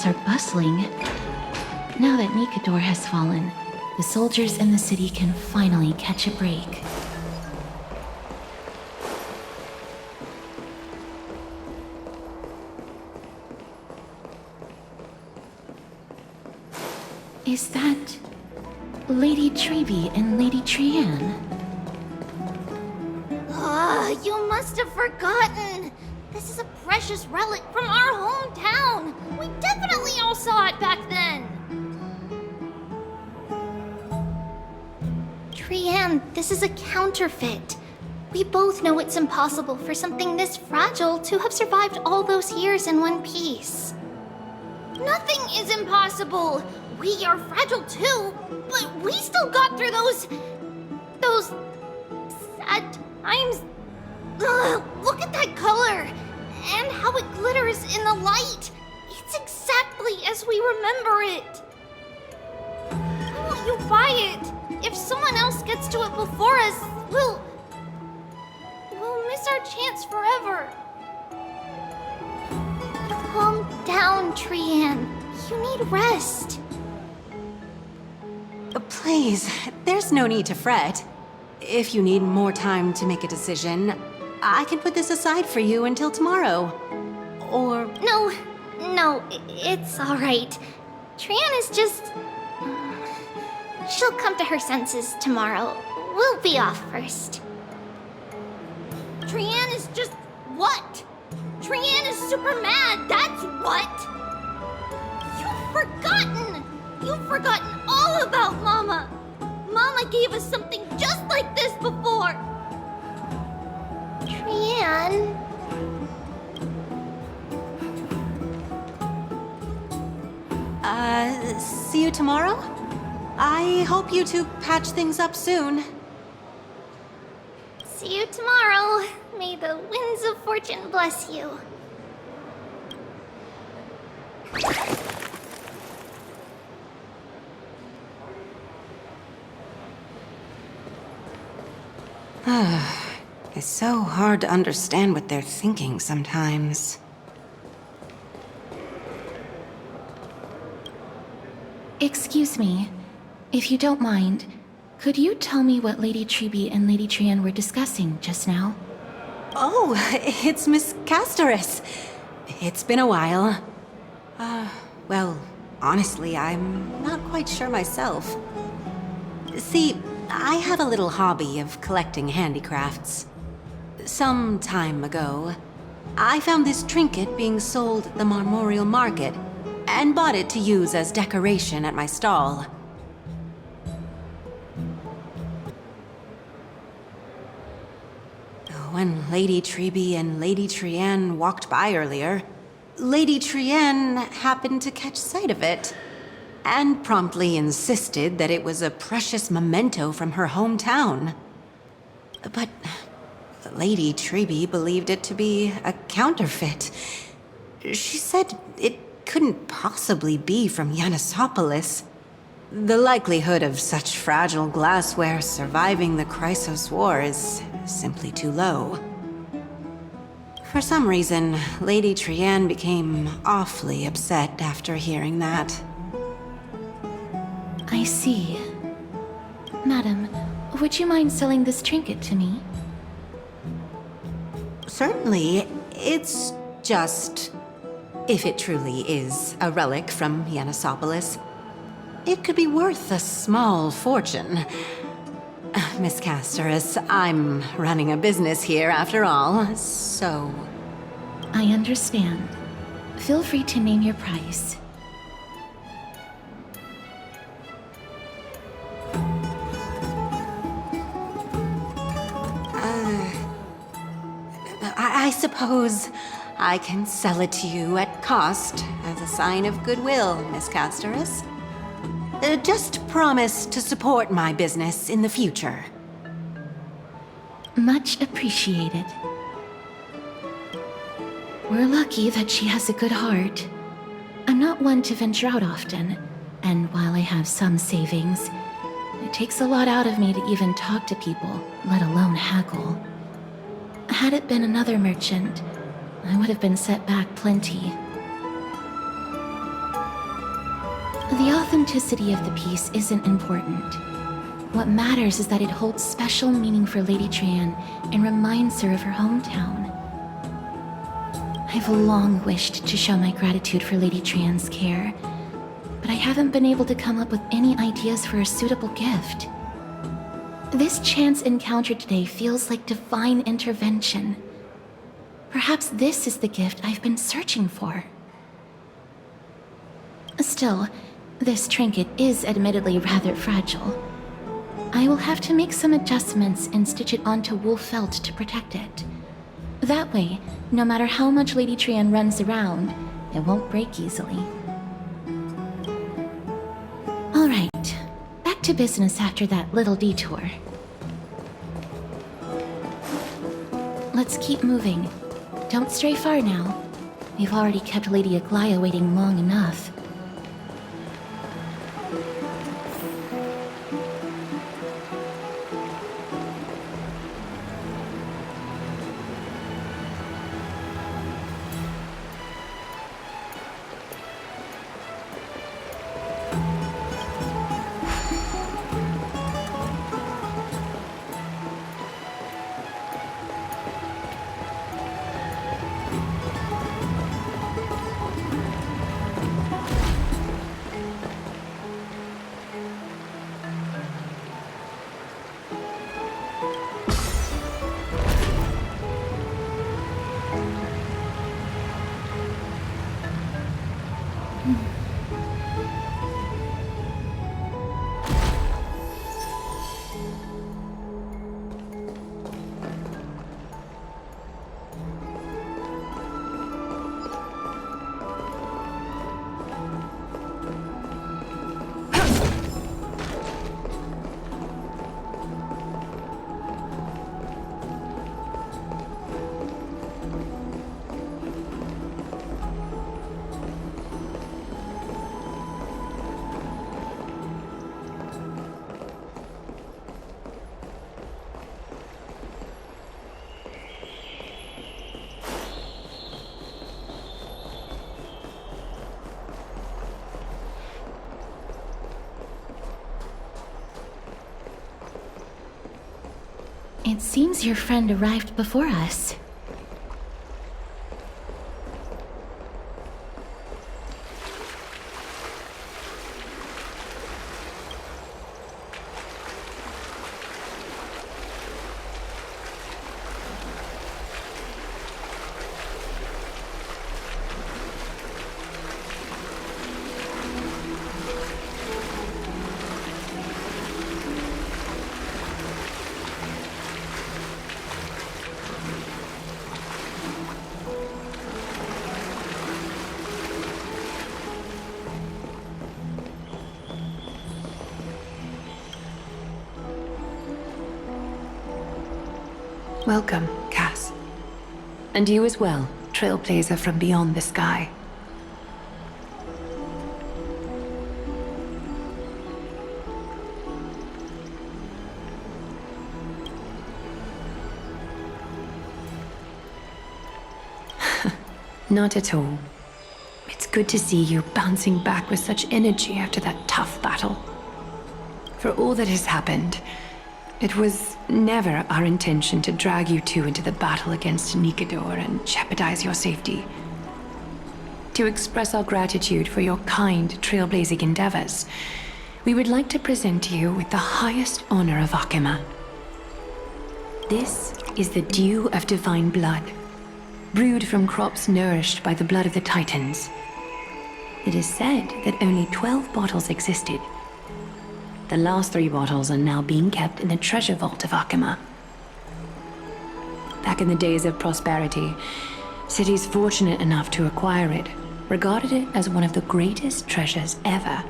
Are bustling. Now that Nikador has fallen, the soldiers in the city can finally catch a break. Is that Lady Trevi and Lady Trianne? You must have forgotten. This is a precious relic from our hometown. We definitely all saw it back then. Trianne, this is a counterfeit. We both know it's impossible for something this fragile to have survived all those years in one piece. Nothing is impossible. We are fragile too, but we still got through those sad times. Ugh, look at that color, and how it glitters in the light. It's exactly as we remember it. Why won't you buy it? If someone else gets to it before us, we'll miss our chance forever. Calm down, Trianne. You need rest. Please, there's no need to fret. If you need more time to make a decision, I can put this aside for you until tomorrow. Or... No, it's all right. Trianne is just... She'll come to her senses tomorrow. We'll be off first. Trianne is just what? Trianne is super mad, that's what! You've forgotten all about Mama! Mama gave us something just like this before! Trianne... See you tomorrow? I hope you two patch things up soon. See you tomorrow. May the winds of fortune bless you. It's so hard to understand what they're thinking sometimes. Excuse me, if you don't mind, could you tell me what Lady Treby and Lady Trianne were discussing just now? Oh, it's Miss Castoris. It's been a while. Well, honestly, I'm not quite sure myself. See, I have a little hobby of collecting handicrafts. Some time ago, I found this trinket being sold at the Marmorial Market, and bought it to use as decoration at my stall. When Lady Treby and Lady Trianne walked by earlier, Lady Trianne happened to catch sight of it, and promptly insisted that it was a precious memento from her hometown. But Lady Treby believed it to be a counterfeit. She said it couldn't possibly be from Yanisopolis. The likelihood of such fragile glassware surviving the Chrysos War is simply too low. For some reason, Lady Trianne became awfully upset after hearing that. I see. Madam, would you mind selling this trinket to me? Certainly. It's just... if it truly is a relic from Yanisopolis, it could be worth a small fortune. Miss Castoris, I'm running a business here after all, so... I understand. Feel free to name your price. I suppose I can sell it to you at cost as a sign of goodwill, Miss Castoris. Just promise to support my business in the future. Much appreciated. We're lucky that she has a good heart. I'm not one to venture out often, and while I have some savings, it takes a lot out of me to even talk to people, let alone haggle. Had it been another merchant, I would have been set back plenty. The authenticity of the piece isn't important. What matters is that it holds special meaning for Lady Trianne and reminds her of her hometown. I've long wished to show my gratitude for Lady Trianne's care, but I haven't been able to come up with any ideas for a suitable gift. This chance encounter today feels like divine intervention. Perhaps this is the gift I've been searching for. Still, this trinket is admittedly rather fragile. I will have to make some adjustments and stitch it onto wool felt to protect it. That way, no matter how much Lady Trianne runs around, it won't break easily. Alright, back to business after that little detour. Let's keep moving. Don't stray far now. We've already kept Lady Aglaia waiting long enough. It seems your friend arrived before us. Welcome, Cass. And you as well, trailblazer from beyond the sky. Not at all. It's good to see you bouncing back with such energy after that tough battle. For all that has happened, it was never our intention to drag you two into the battle against Nikador and jeopardize your safety. To express our gratitude for your kind trailblazing endeavors, we would like to present you with the highest honor of Akima. This is the Dew of Divine Blood, brewed from crops nourished by the blood of the Titans. It is said that only 12 bottles existed. The last 3 bottles are now being kept in the treasure vault of Akima. Back in the days of prosperity, cities fortunate enough to acquire it regarded it as one of the greatest treasures ever.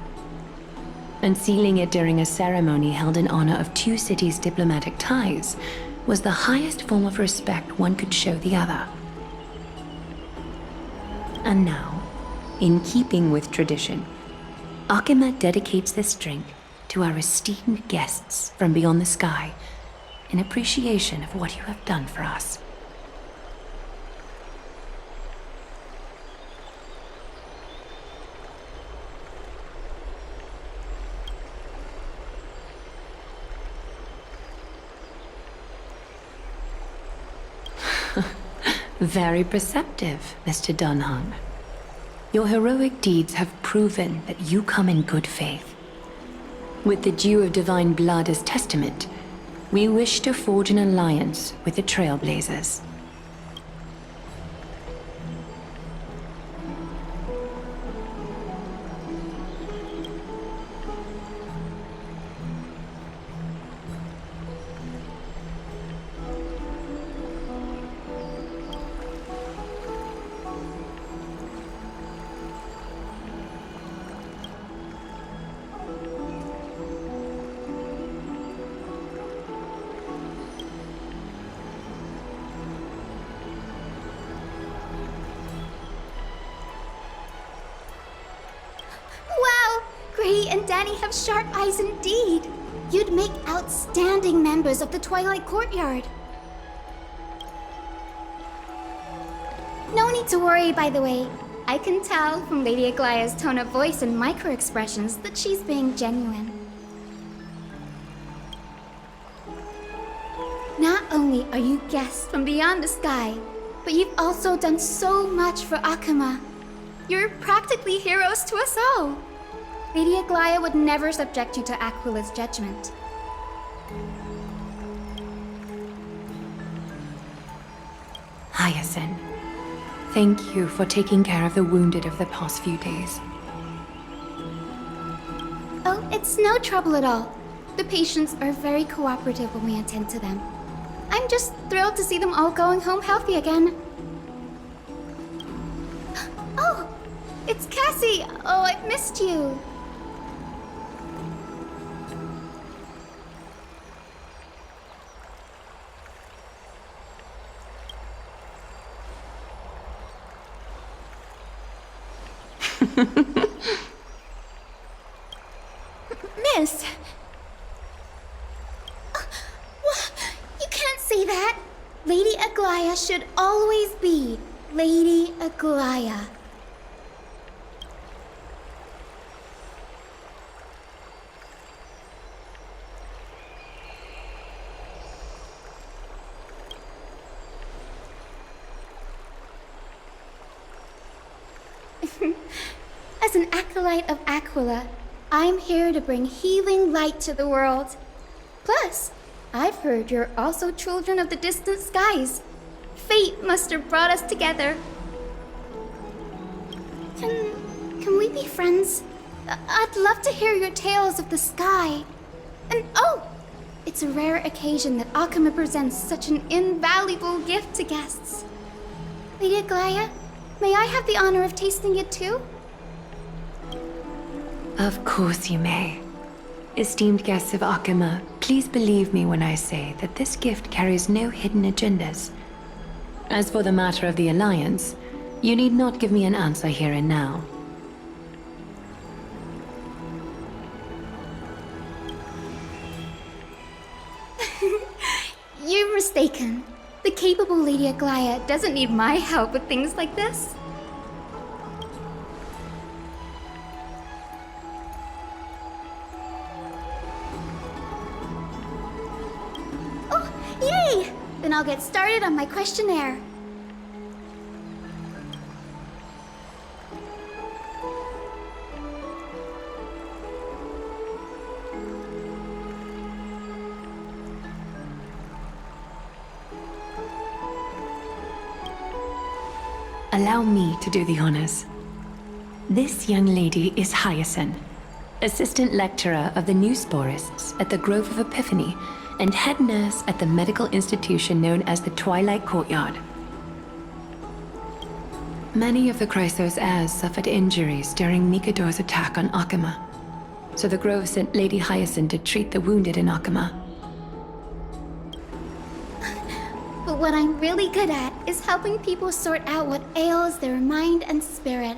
Unsealing it during a ceremony held in honor of 2 cities' diplomatic ties was the highest form of respect one could show the other. And now, in keeping with tradition, Akima dedicates this drink to our esteemed guests from beyond the sky in appreciation of what you have done for us. Very perceptive, Mr. Dunhung. Your heroic deeds have proven that you come in good faith. With the Dew of Divine Blood as testament, we wish to forge an alliance with the Trailblazers. Gray and Danny have sharp eyes indeed. You'd make outstanding members of the Twilight Courtyard. No need to worry, by the way. I can tell from Lady Aglaya's tone of voice and micro-expressions that she's being genuine. Not only are you guests from beyond the sky, but you've also done so much for Akima. You're practically heroes to us all. Lady Aglaya would never subject you to Aquila's judgment. Hyacinth, thank you for taking care of the wounded of the past few days. Oh, it's no trouble at all. The patients are very cooperative when we attend to them. I'm just thrilled to see them all going home healthy again. Oh, it's Cassie! Oh, I've missed you. Miss! You can't say that! Lady Aglaya should always be Lady Aglaya. As an acolyte of Aquila, I'm here to bring healing light to the world. Plus, I've heard you're also children of the distant skies. Fate must have brought us together. Can we be friends? I'd love to hear your tales of the sky. And oh, it's a rare occasion that Akama presents such an invaluable gift to guests. Lady Aglaya, may I have the honor of tasting it too? Of course you may. Esteemed guests of Akama, please believe me when I say that this gift carries no hidden agendas. As for the matter of the Alliance, you need not give me an answer here and now. You're mistaken. The capable Lady Aglaya doesn't need my help with things like this. Oh, yay! Then I'll get started on my questionnaire. Allow me to do the honors. This young lady is Hyacinth, assistant lecturer of the new sporists at the Grove of Epiphany and head nurse at the medical institution known as the Twilight Courtyard. Many of the Chrysos heirs suffered injuries during Mikado's attack on Akama, so the Grove sent Lady Hyacinth to treat the wounded in Akama. But what I'm really good at is helping people sort out what ails their mind and spirit.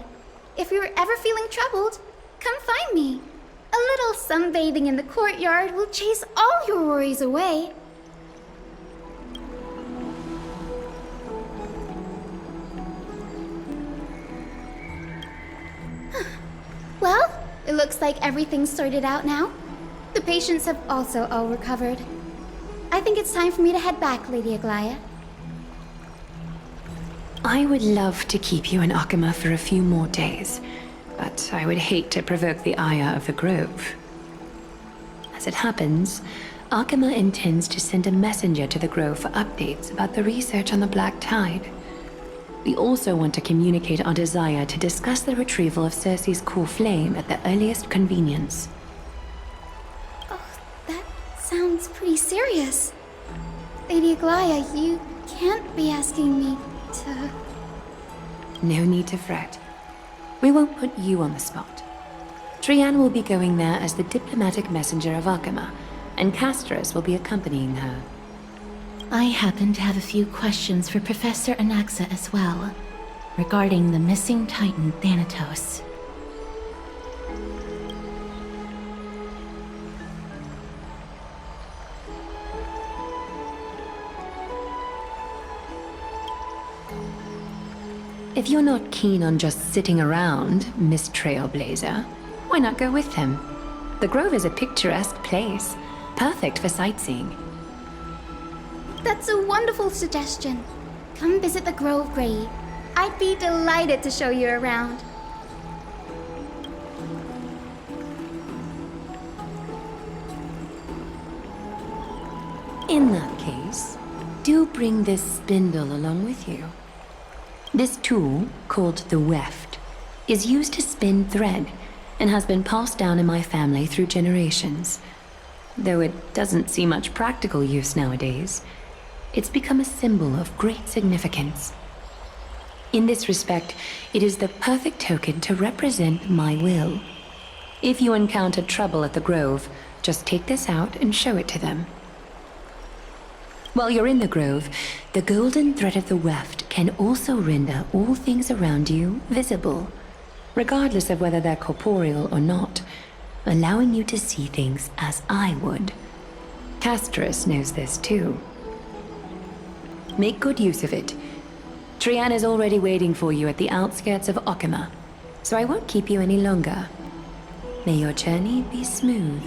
If you're ever feeling troubled, come find me. A little sunbathing in the courtyard will chase all your worries away. Well, it looks like everything's sorted out now. The patients have also all recovered. I think it's time for me to head back, Lady Aglaya. I would love to keep you in Akama for a few more days, but I would hate to provoke the ire of the Grove. As it happens, Akama intends to send a messenger to the Grove for updates about the research on the Black Tide. We also want to communicate our desire to discuss the retrieval of Circe's core flame at the earliest convenience. Sounds pretty serious. Lady Aglaya, you can't be asking me to... No need to fret. We won't put you on the spot. Trianne will be going there as the diplomatic messenger of Akama, and Castris will be accompanying her. I happen to have a few questions for Professor Anaxa as well, regarding the missing Titan Thanatos. If you're not keen on just sitting around, Miss Trailblazer, why not go with him? The Grove is a picturesque place, perfect for sightseeing. That's a wonderful suggestion. Come visit the Grove, Grey. I'd be delighted to show you around. In that case, do bring this spindle along with you. This tool, called the weft, is used to spin thread and has been passed down in my family through generations. Though it doesn't see much practical use nowadays, it's become a symbol of great significance. In this respect, it is the perfect token to represent my will. If you encounter trouble at the Grove, just take this out and show it to them. While you're in the Grove, the golden thread of the weft can also render all things around you visible, regardless of whether they're corporeal or not, allowing you to see things as I would. Castris knows this too. Make good use of it. Trian is already waiting for you at the outskirts of Okima, so I won't keep you any longer. May your journey be smooth.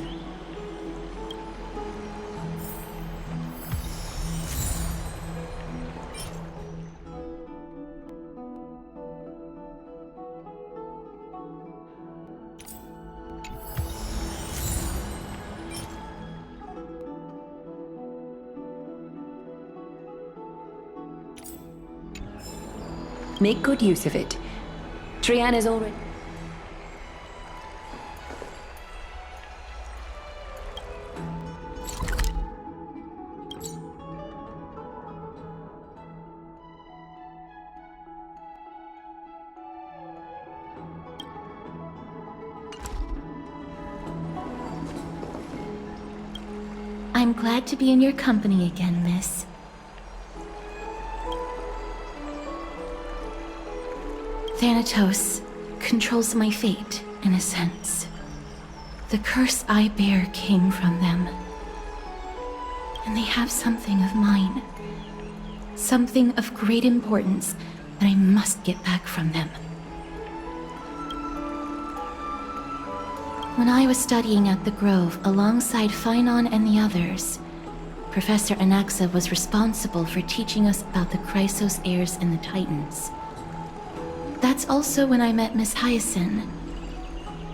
Make good use of it. Trian is already... I'm glad to be in your company again, miss. Thanatos controls my fate, in a sense. The curse I bear came from them. And they have something of mine. Something of great importance that I must get back from them. When I was studying at the Grove alongside Phynon and the others, Professor Anaxa was responsible for teaching us about the Chrysos heirs and the Titans. That's also when I met Miss Hyacinth.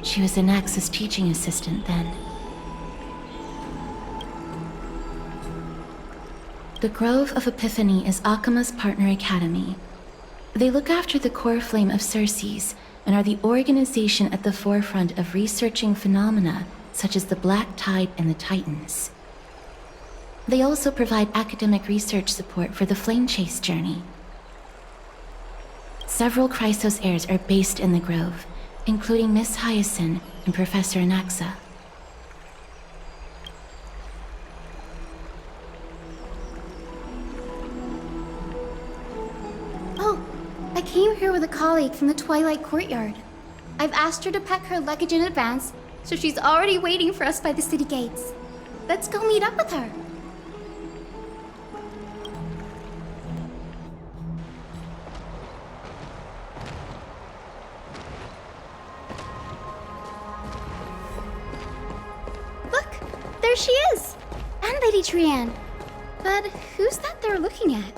She was Anaxa's teaching assistant then. The Grove of Epiphany is Akima's partner academy. They look after the core flame of Circes and are the organization at the forefront of researching phenomena such as the Black Tide and the Titans. They also provide academic research support for the Flame Chase journey. Several Chrysos heirs are based in the Grove, including Miss Hyacinth and Professor Anaxa. Oh, I came here with a colleague from the Twilight Courtyard. I've asked her to pack her luggage in advance, so she's already waiting for us by the city gates. Let's go meet up with her. There she is! And Lady Trian. But who's that they're looking at?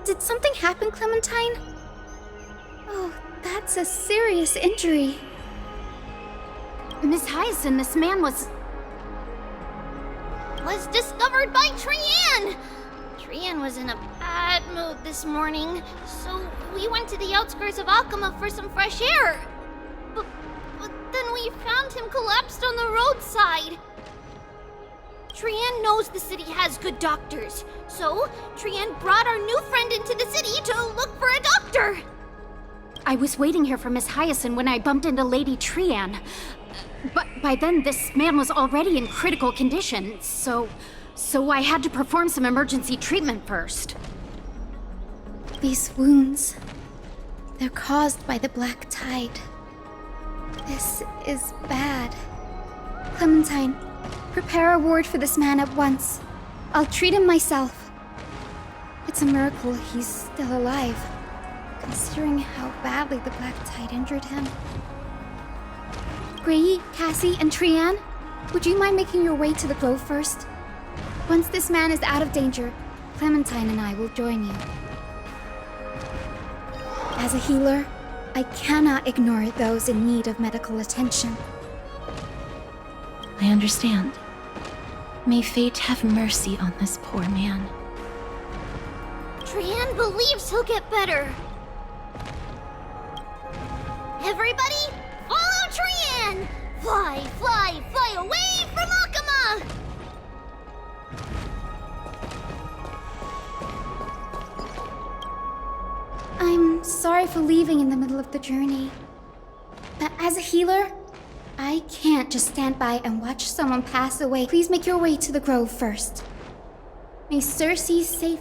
Did something happen, Clementine? Oh, that's a serious injury. Miss Hyacinth, this man was discovered by Trian! Trian was in a bad mood this morning, so we went to the outskirts of Okima for some fresh air. But then we found him collapsed on the roadside. Trian knows the city has good doctors, so Trian brought our new friend into the city to look for a doctor. I was waiting here for Miss Hyacinth when I bumped into Lady Trian. But by then, this man was already in critical condition, so I had to perform some emergency treatment first. These wounds, they're caused by the Black Tide. This is bad. Clementine, prepare a ward for this man at once. I'll treat him myself. It's a miracle he's still alive, considering how badly the Black Tide injured him. Gray, Cassie, and Trian, would you mind making your way to the Grove first? Once this man is out of danger, Clementine and I will join you. As a healer, I cannot ignore those in need of medical attention. I understand. May fate have mercy on this poor man. Trian believes he'll get better. Everybody, follow Trian! Fly, fly, fly away from Akama! I'm sorry for leaving in the middle of the journey. But as a healer, I can't just stand by and watch someone pass away. Please make your way to the grove first. May Cersei's safe